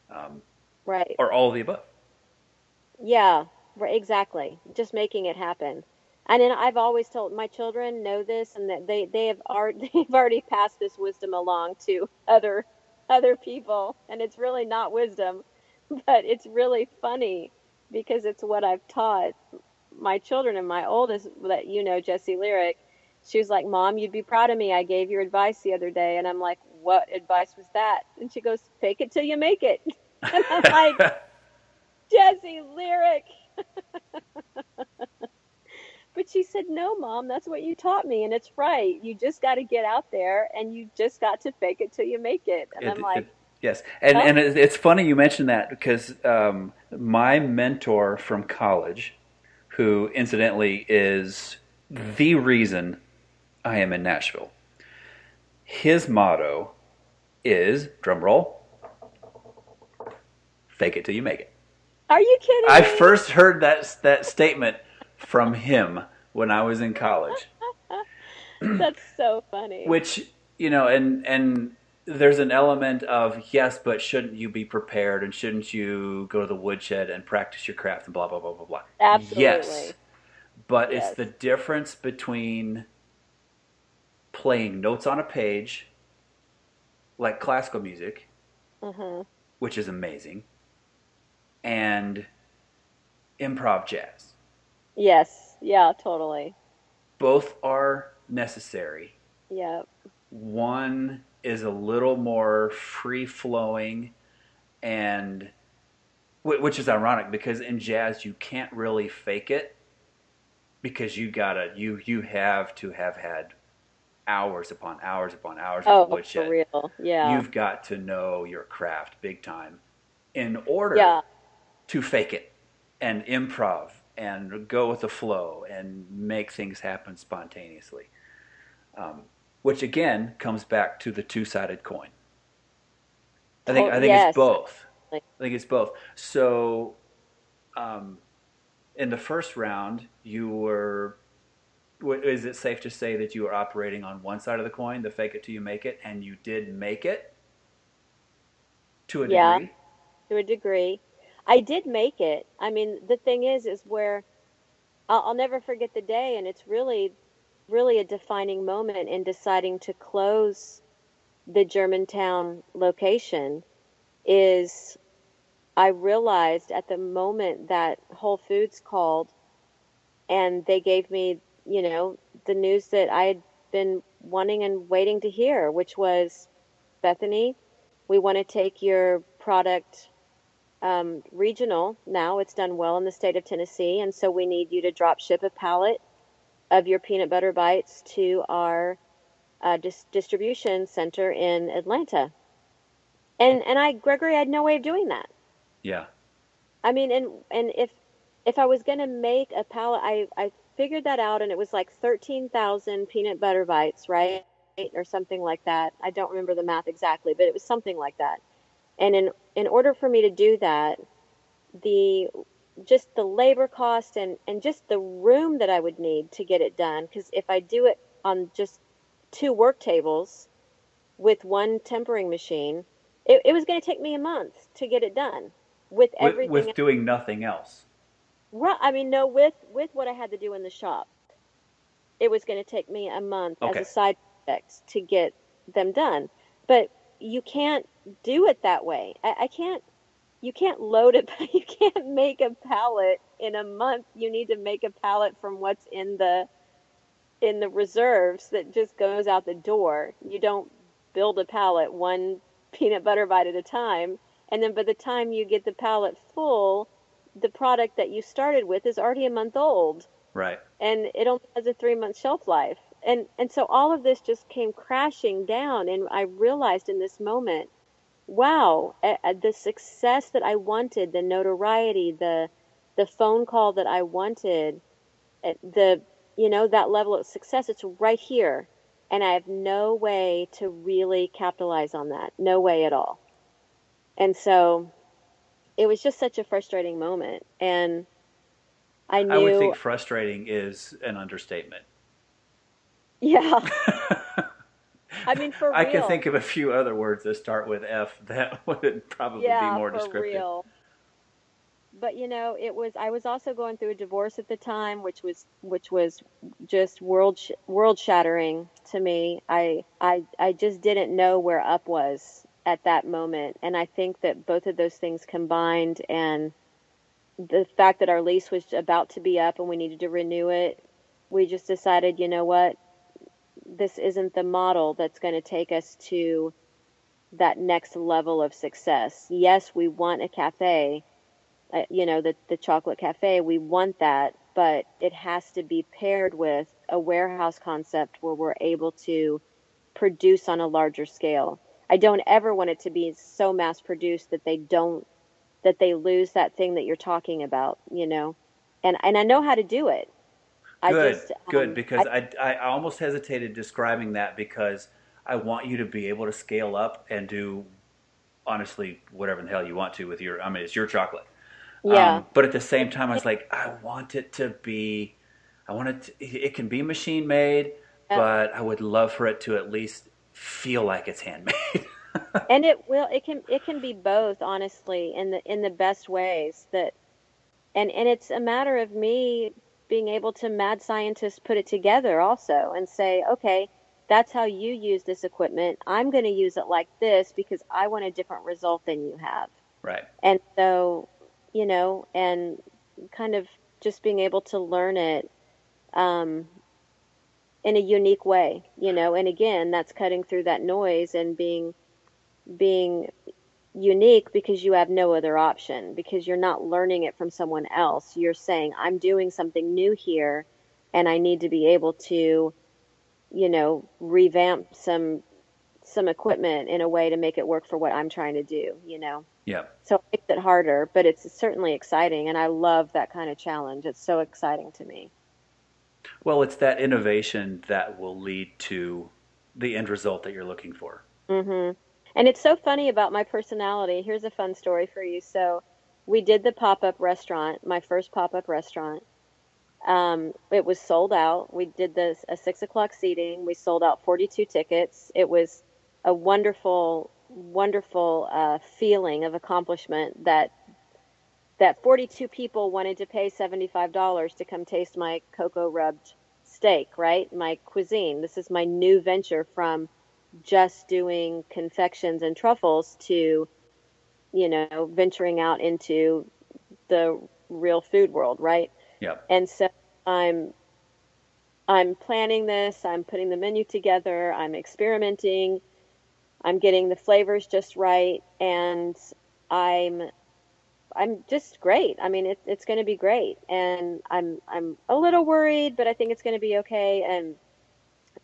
um, right. or all of the above. Yeah, right, exactly. Just making it happen. And then I've always told my children know this, and that they have they've already passed this wisdom along to other people, and it's really not wisdom, but it's really funny because it's what I've taught my children. And my oldest, that Jessie Lyric, she was like, "Mom, you'd be proud of me. I gave your advice the other day." And I'm like, "What advice was that?" And she goes, "Fake it till you make it." And I'm like, Jessie Lyric. But she said, "No, Mom, that's what you taught me. And it's right. You just got to get out there and you just got to fake it till you make it." And I'm like, Yes, and "Oh, it's funny you mentioned that, because my mentor from college, who incidentally is the reason I am in Nashville, his motto is, drum roll, fake it till you make it. are you kidding I me?" first heard that statement from him when I was in college, That's so funny. which, and there's an element of, yes, but shouldn't you be prepared, and shouldn't you go to the woodshed and practice your craft and blah blah blah blah blah. Yes, Absolutely. but it's Yes. the difference between playing notes on a page like classical music, Mhm. which is amazing, and improv jazz. Yes. Yeah, totally. Both are necessary. Yeah. One is a little more free flowing, and which is ironic, because in jazz you can't really fake it, because you have to have had hours upon hours upon hours in the Oh, for woodshed. real. Yeah. You've got to know your craft big time in order Yeah. to fake it and improv and go with the flow and make things happen spontaneously. Um, which again comes back to the two-sided coin. I think it's Yes. both. I think it's both. So, um, in the first round, is it safe to say that you were operating on one side of the coin, the fake it till you make it, and you did make it to a Yeah, degree? to a degree. I did make it. I mean, the thing is where I'll never forget the day, and it's really a defining moment in deciding to close the Germantown location. Is I realized at the moment that Whole Foods called and they gave me, the news that I had been wanting and waiting to hear, which was, Bethany, we want to take your product regional now. It's done well in the state of Tennessee, and so we need you to drop ship a pallet of your peanut butter bites to our distribution center in Atlanta. And Gregory, I had no way of doing that. Yeah. I mean, and if I was gonna make a pallet, I figured that out, and it was like 13,000 peanut butter bites, right, or something like that. I don't remember the math exactly, but it was something like that. And in order for me to do that, the just the labor cost and just the room that I would need to get it done, because if I do it on just two work tables with one tempering machine, it was going to take me a month to get it done with everything. With doing nothing else. Right. I mean, no, with what I had to do in the shop, it was going to take me a month as a Okay. side project to get them done. But you can't do it that way. I can't. You can't load it. You can't make a pallet in a month. You need to make a pallet from what's in the reserves that just goes out the door. You don't build a pallet one peanut butter bite at a time. And then by the time you get the pallet full, the product that you started with is already a month old Right. and it only has a 3 month shelf life. And so all of this just came crashing down. And I realized in this moment, wow, the success that I wanted, the notoriety, the phone call that I wanted, the that level of success, it's right here, and I have no way to really capitalize on that, no way at all. And so it was just such a frustrating moment, and I I would knew, think frustrating is an understatement. yeah, I mean, for I can real, think of a few other words that start with F that would probably be yeah, more for descriptive. real. But I was also going through a divorce at the time, which was just world shattering to me. I just didn't know where up was at that moment, and I think that both of those things combined, and the fact that our lease was about to be up and we needed to renew it, we just decided, you know what, this isn't the model that's going to take us to that next level of success. Yes, we want a cafe, the chocolate cafe, we want that, but it has to be paired with a warehouse concept where we're able to produce on a larger scale. I don't ever want it to be so mass produced that they lose that thing that you're talking about, and I know how to do it. I Good, just good, I because I almost hesitated describing that because I want you to be able to scale up and do honestly whatever the hell you want to with your, I mean, it's your chocolate. Yeah. But at the same time, I was like, I want it to be, I want it, it can be machine made, Yep. but I would love for it to at least feel like it's handmade. And it can be both, honestly, in the best ways, that and it's a matter of me being able to mad scientist put it together also and say, okay, that's how you use this equipment. I'm going to use it like this because I want a different result than you have. Right. And so, and kind of just being able to learn it um, in a unique way, and again, that's cutting through that noise and being unique because you have no other option, because you're not learning it from someone else. You're saying, I'm doing something new here and I need to be able to, revamp some equipment in a way to make it work for what I'm trying to do. Yeah. So it makes it harder, but it's certainly exciting and I love that kind of challenge. It's so exciting to me. Well, it's that innovation that will lead to the end result that you're looking for. Mhm. And it's so funny about my personality. Here's a fun story for you. So we did the pop-up restaurant, my first pop-up restaurant. It was sold out. We did this a 6 o'clock seating. We sold out 42 tickets. It was a wonderful, wonderful feeling of accomplishment that 42 people wanted to pay $75 to come taste my cocoa rubbed steak, right? My cuisine. This is my new venture from just doing confections and truffles to, venturing out into the real food world, right? Yep. And so I'm planning this, I'm putting the menu together, I'm experimenting, I'm getting the flavors just right, and I'm just great. I mean, it's going to be great, and I'm a little worried, but I think it's going to be okay. And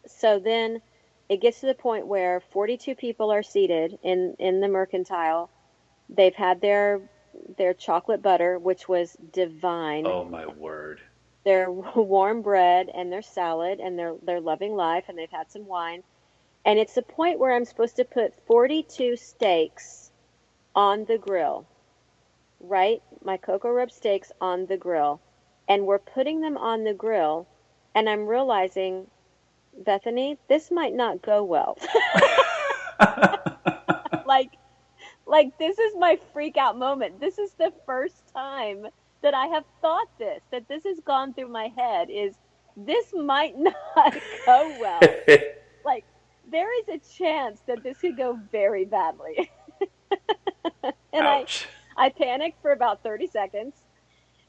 so then it gets to the point where 42 people are seated in the Mercantile. They've had their chocolate butter, which was divine. Oh my word. Their warm bread and their salad and their loving life, and they've had some wine. And it's the point where I'm supposed to put 42 steaks on the grill, right? My cocoa rub steaks on the grill. And we're putting them on the grill, and I'm realizing, Bethany, this might not go well. Like this is my freak out moment. This is the first time that I have thought that this has gone through my head, is this might not go well. Like, there is a chance that this could go very badly. And Ouch. I panicked for about 30 seconds,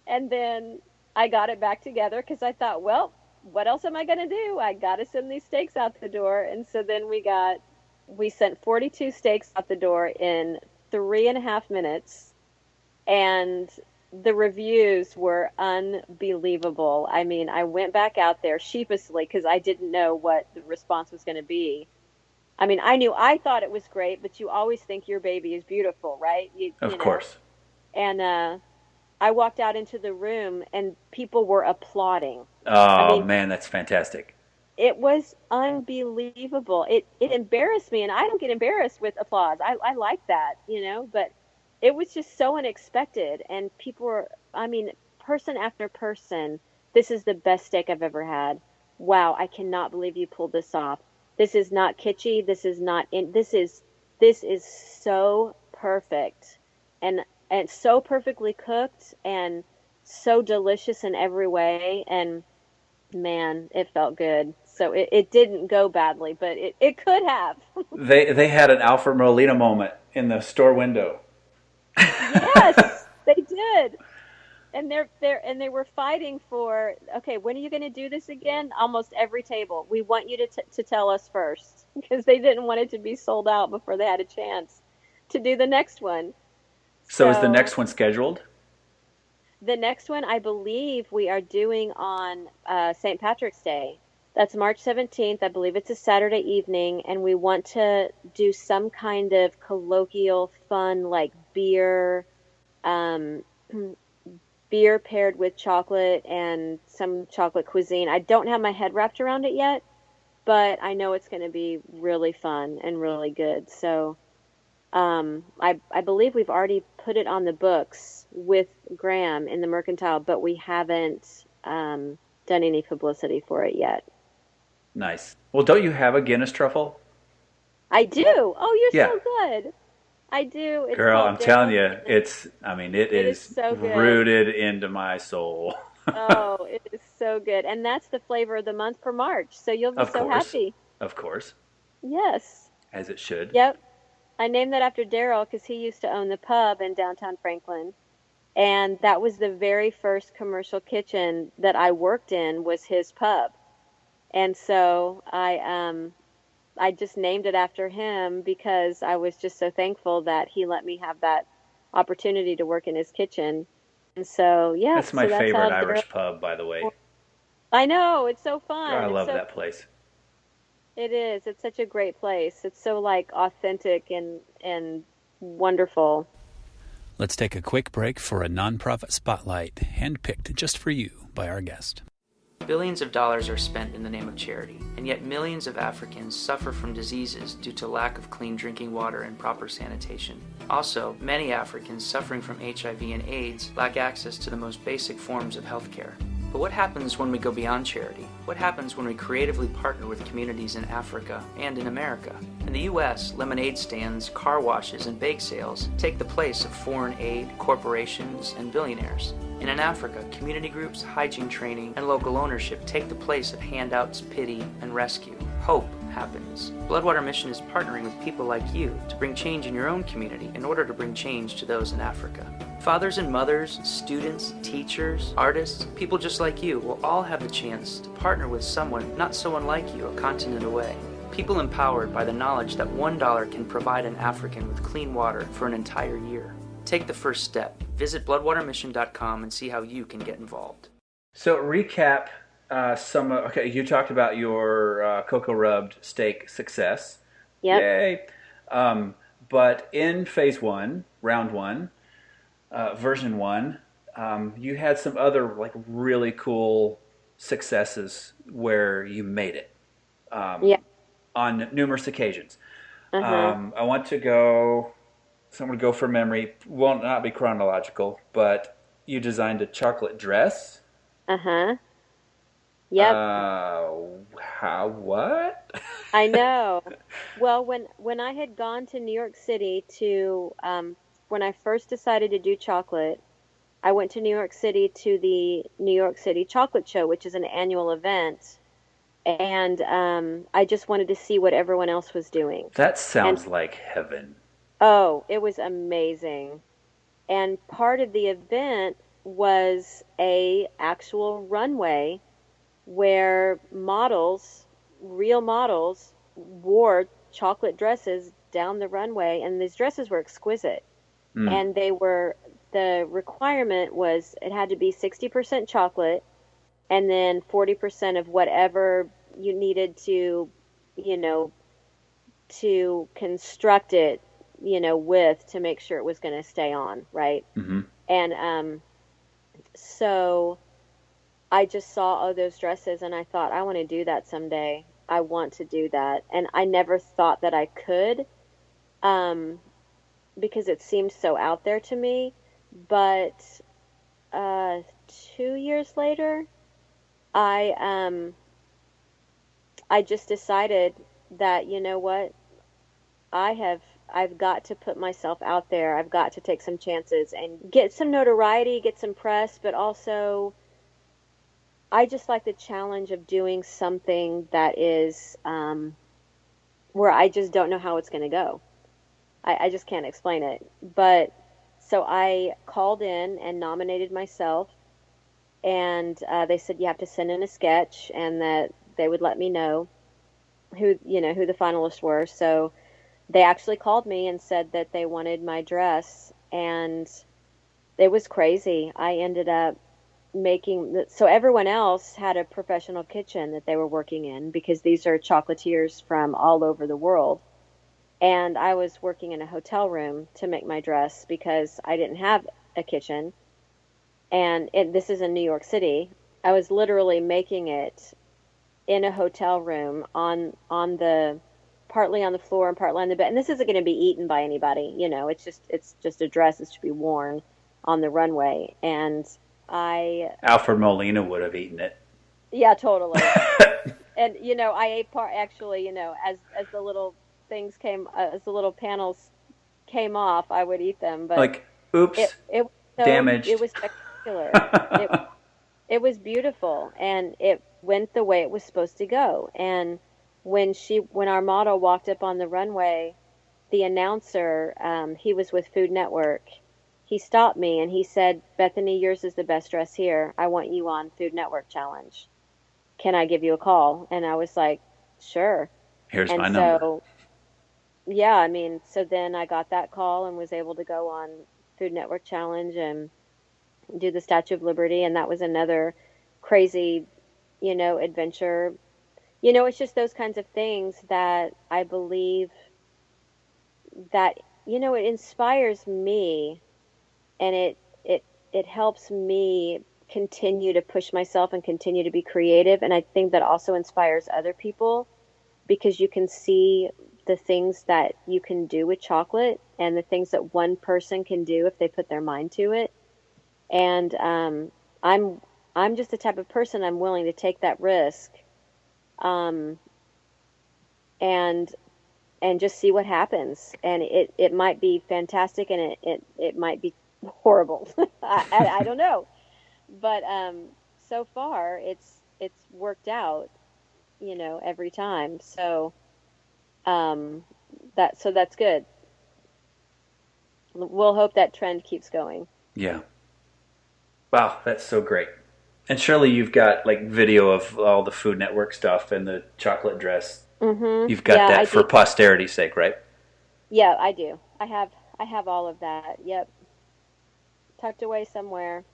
and then I got it back together because I thought, well, what else am I going to do? I got to send these steaks out the door. And so then we sent 42 steaks out the door in 3.5 minutes, and the reviews were unbelievable. I mean, I went back out there sheepishly because I didn't know what the response was going to be. I mean, I thought it was great, but you always think your baby is beautiful, right? Of course. And I walked out into the room, and people were applauding. Oh, man, that's fantastic. It was unbelievable. It embarrassed me, and I don't get embarrassed with applause. I like that, but it was just so unexpected. And people were, person after person, this is the best steak I've ever had. Wow, I cannot believe you pulled this off. This is not kitschy. This is so perfect, and so perfectly cooked, and so delicious in every way. And man, it felt good. So it didn't go badly, but it could have. They had an Alfred Molina moment in the store window. Yes, they did. And they were fighting for, okay, when are you going to do this again? Almost every table. We want you to tell us first, because they didn't want it to be sold out before they had a chance to do the next one. So is the next one scheduled? The next one, I believe we are doing on St. Patrick's Day. That's March 17th. I believe it's a Saturday evening, and we want to do some kind of colloquial fun, like beer paired with chocolate and some chocolate cuisine. I don't have my head wrapped around it yet, but I know it's going to be really fun and really good. So I believe we've already put it on the books with Graham in the Mercantile, but we haven't done any publicity for it yet. Nice. Well, don't you have a Guinness truffle? I do. Oh, you're so good. I do. It's Girl, I'm telling you, it is so good. Rooted into my soul. Oh, it is so good. And that's the flavor of the month for March. So you'll be so happy. Of course. Yes. As it should. Yep. I named that after Daryl because he used to own the pub in downtown Franklin. And that was the very first commercial kitchen that I worked in, was his pub. And so I just named it after him because I was just so thankful that he let me have that opportunity to work in his kitchen. And so, yeah. That's my favorite Irish pub, by the way. I know. It's so fun. I love that place. It is. It's such a great place. It's so, authentic and wonderful. Let's take a quick break for a nonprofit spotlight, handpicked just for you by our guest. Billions of dollars are spent in the name of charity, and yet millions of Africans suffer from diseases due to lack of clean drinking water and proper sanitation. Also, many Africans suffering from HIV and AIDS lack access to the most basic forms of healthcare. But what happens when we go beyond charity? What happens when we creatively partner with communities in Africa and in America? In the U.S., lemonade stands, car washes, and bake sales take the place of foreign aid, corporations, and billionaires. And in Africa, community groups, hygiene training, and local ownership take the place of handouts, pity, and rescue. Hope happens. Bloodwater Mission is partnering with people like you to bring change in your own community in order to bring change to those in Africa. Fathers and mothers, students, teachers, artists, people just like you will all have the chance to partner with someone not so unlike you a continent away. People empowered by the knowledge that $1 can provide an African with clean water for an entire year. Take the first step. Visit bloodwatermission.com and see how you can get involved. So recap you talked about your cocoa rubbed steak success. Yep. Yay. But in phase one, round one, version one, you had some other like really cool successes where you made it on numerous occasions. I want to go, so I'm going to go from memory, will not be chronological, but you designed a chocolate dress. Yep. What? I know. Well, when I had gone to New York City to, when I first decided to do chocolate, I went to New York City to the New York City Chocolate Show, which is an annual event. And I just wanted to see what everyone else was doing. That sounds like heaven. Oh, it was amazing. And part of the event was a actual runway where models, real models, wore chocolate dresses down the runway, and these dresses were exquisite. And the requirement was it had to be 60% chocolate and then 40% of whatever you needed to, to construct it, with to make sure it was going to stay on, right? And so I just saw all those dresses and I thought, I want to do that someday. I want to do that. And I never thought that I could, because it seemed so out there to me. But 2 years later, I just decided that, you know what, I've got to put myself out there. I've got to take some chances and get some notoriety, get some press, but also I just like the challenge of doing something that is where I just don't know how it's going to go. I just can't explain it. But so I called in and nominated myself, and they said you have to send in a sketch, and that they would let me know who the finalists were. So they actually called me and said that they wanted my dress, and it was crazy. I ended up so everyone else had a professional kitchen that they were working in, because these are chocolatiers from all over the world. And I was working in a hotel room to make my dress because I didn't have a kitchen. And this is in New York City. I was literally making it in a hotel room on the partly on the floor and partly on the bed. And this isn't going to be eaten by anybody, it's just a dress that should be worn on the runway. And Alfred Molina would have eaten it. Yeah, totally. And I ate part actually, as the little things as the little panels came off, I would eat them. But like, oops, damaged. It was spectacular. It was beautiful, and it went the way it was supposed to go. And when our model walked up on the runway, the announcer, he was with Food Network. He stopped me and he said, "Bethany, yours is the best dress here. I want you on Food Network Challenge. Can I give you a call?" And I was like, "Sure." Here's my number. Yeah, so then I got that call and was able to go on Food Network Challenge and do the Statue of Liberty. And that was another crazy, adventure. It's just those kinds of things that I believe that, it inspires me, and it helps me continue to push myself and continue to be creative. And I think that also inspires other people, because you can see the things that you can do with chocolate and the things that one person can do if they put their mind to it. And I'm just the type of person, I'm willing to take that risk, and just see what happens. And it might be fantastic, and it might be horrible. I don't know, but so far it's worked out, every time. So that's good. We'll hope that trend keeps going. Yeah. Wow, that's so great. And surely you've got like video of all the Food Network stuff and the chocolate dress. Mm-hmm. You've got that for posterity's sake, right? Yeah, I do. I have all of that. Yep. Tucked away somewhere.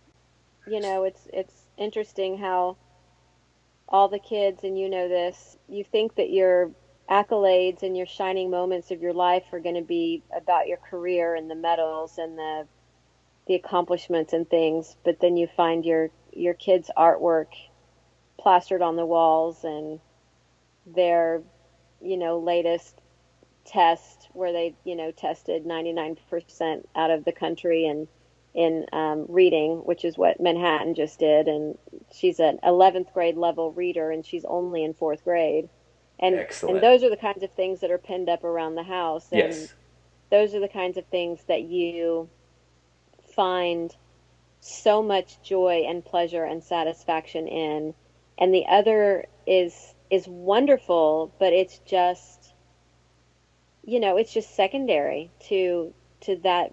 It's interesting how all the kids, and this, you think that your accolades and your shining moments of your life are going to be about your career and the medals and the accomplishments and things, but then you find your kids' artwork plastered on the walls, and their latest test where they tested 99% out of the country and in reading, which is what Manhattan just did, and she's an 11th grade level reader, and she's only in 4th grade. And Excellent. And those are the kinds of things that are pinned up around the house, and yes. Those are the kinds of things that you find so much joy and pleasure and satisfaction in. And the other is wonderful, but it's just secondary to that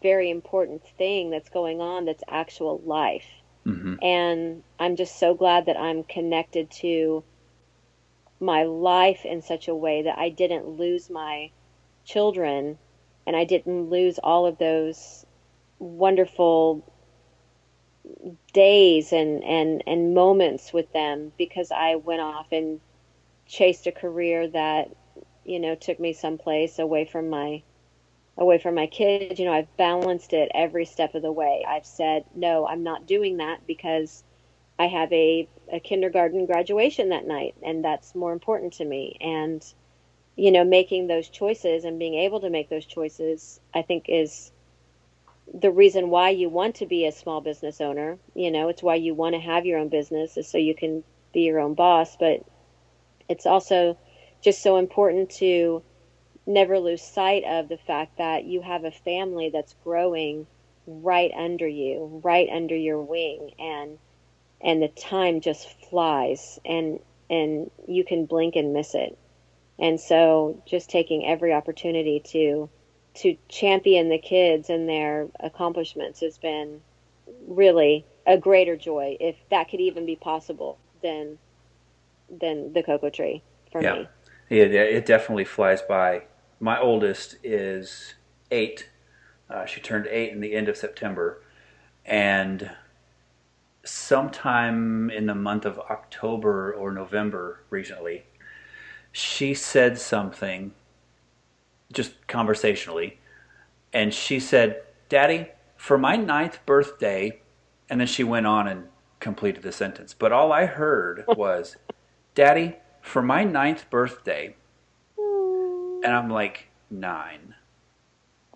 very important thing that's going on, that's actual life. Mm-hmm. And I'm just so glad that I'm connected to my life in such a way that I didn't lose my children, and I didn't lose all of those wonderful days and moments with them because I went off and chased a career that took me someplace away from my kids. I've balanced it every step of the way. I've said, no, I'm not doing that because I have a kindergarten graduation that night, and that's more important to me. And making those choices and being able to make those choices, I think, is the reason why you want to be a small business owner. It's why you want to have your own business, is so you can be your own boss. But it's also just so important to never lose sight of the fact that you have a family that's growing right under you, right under your wing, and the time just flies, and you can blink and miss it. And so just taking every opportunity to champion the kids and their accomplishments has been really a greater joy, if that could even be possible, than the cocoa tree for me. Yeah, it definitely flies by. My oldest is 8. She turned 8 in the end of September, and sometime in the month of October or November recently, she said something just conversationally, and she said, "Daddy, for my 9th birthday," and then she went on and completed the sentence. But all I heard was, "Daddy, for my 9th birthday," and I'm like, 9.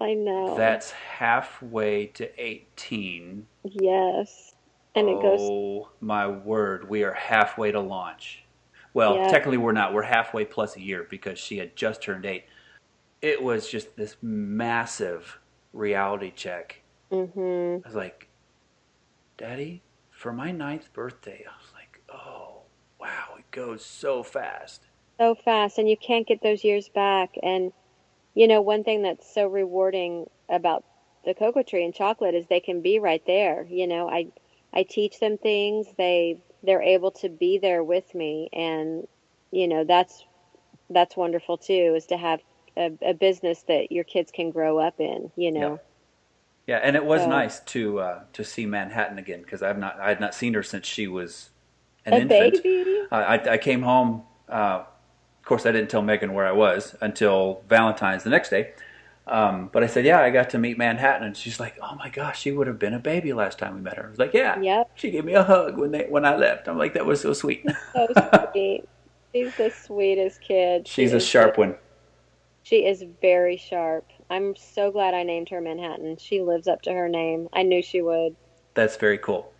I know. That's halfway to 18. Yes. And it goes... Oh, my word. We are halfway to launch. Well, technically we're not. We're halfway plus a year because she had just turned 8. It was just this massive reality check. Mm-hmm. I was like, "Daddy, for my 9th birthday," I was like, oh, wow, it goes so fast. So fast, and you can't get those years back. And, one thing that's so rewarding about the cocoa tree and chocolate is they can be right there. I teach them things. They're able to be there with me, and that's wonderful too, is to have a business that your kids can grow up in. Yeah, and it was nice to see Manhattan again, because I had not seen her since she was an infant. Baby. I came home. Of course, I didn't tell Megan where I was until Valentine's the next day. But I said, yeah, I got to meet Manhattan. And she's like, oh my gosh, she would have been a baby last time we met her. I was like, yeah. Yep. She gave me a hug when I left. I'm like, that was so sweet. So sweet. She's the sweetest kid. She's a sharp one. She is very sharp. I'm so glad I named her Manhattan. She lives up to her name. I knew she would. That's very cool.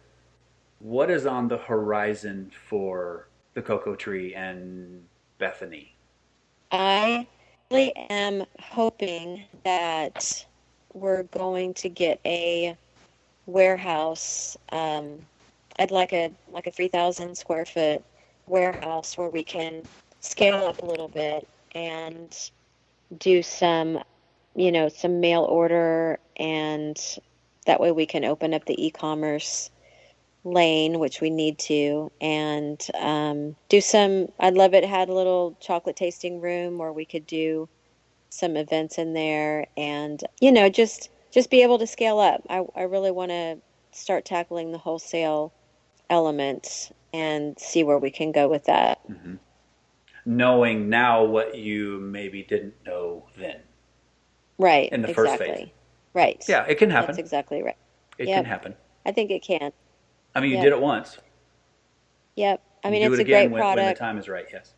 What is on the horizon for the Cocoa Tree and Bethany? I really am hoping that we're going to get a warehouse. I'd like a 3,000 square foot warehouse where we can scale up a little bit and do some mail order, and that way we can open up the e-commerce lane, which we need to, and I'd love it had a little chocolate tasting room where we could do some events in there, and just be able to scale up. I really want to start tackling the wholesale element and see where we can go with that. Mm-hmm. Knowing now what you maybe didn't know then. Right. In the first phase. Right. Yeah, it can happen. That's exactly right. It can happen. I think it can. I mean, you did it once. Yep. I mean, it's a great when product. When the time is right, yes.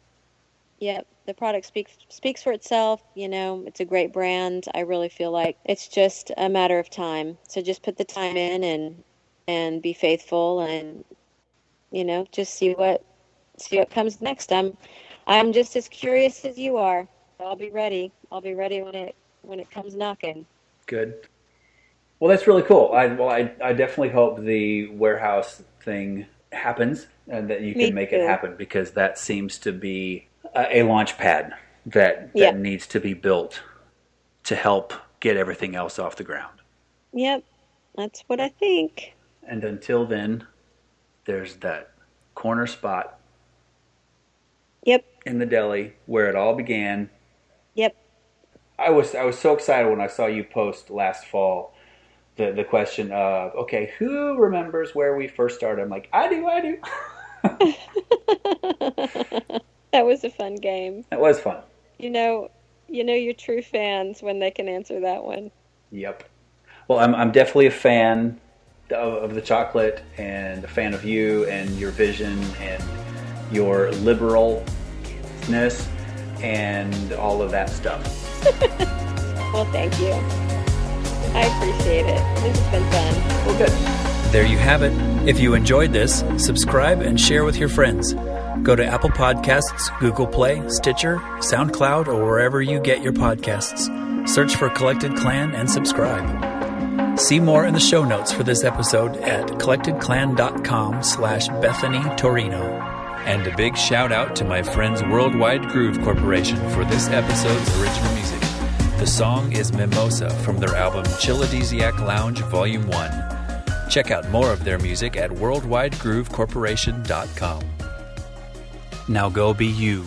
Yep. The product speaks for itself. It's a great brand. I really feel like it's just a matter of time. So just put the time in and be faithful, and just see what comes next. I'm just as curious as you are. I'll be ready. I'll be ready when it comes knocking. Good. Well, that's really cool. I definitely hope the warehouse thing happens and that you can make it happen, because that seems to be a launch pad that needs to be built to help get everything else off the ground. Yep. That's what I think. And until then, there's that corner spot. Yep. In the deli where it all began. Yep. I was so excited when I saw you post last fall the question of, okay, who remembers where we first started? I'm like, I do. That was a fun game. That was fun. Your true fans when they can answer that one. Yep. Well, I'm definitely a fan of the chocolate, and a fan of you and your vision and your liberalness and all of that stuff. Well, thank you. I appreciate it. This has been fun. Well, good. There you have it. If you enjoyed this, subscribe and share with your friends. Go to Apple Podcasts, Google Play, Stitcher, SoundCloud, or wherever you get your podcasts. Search for Collected Clan and subscribe. See more in the show notes for this episode at collectedclan.com/Bethany Torino. And a big shout out to my friends Worldwide Groove Corporation for this episode's original music. The song is Mimosa from their album Chilladesiac Lounge Volume 1. Check out more of their music at worldwidegroovecorporation.com. Now go be you.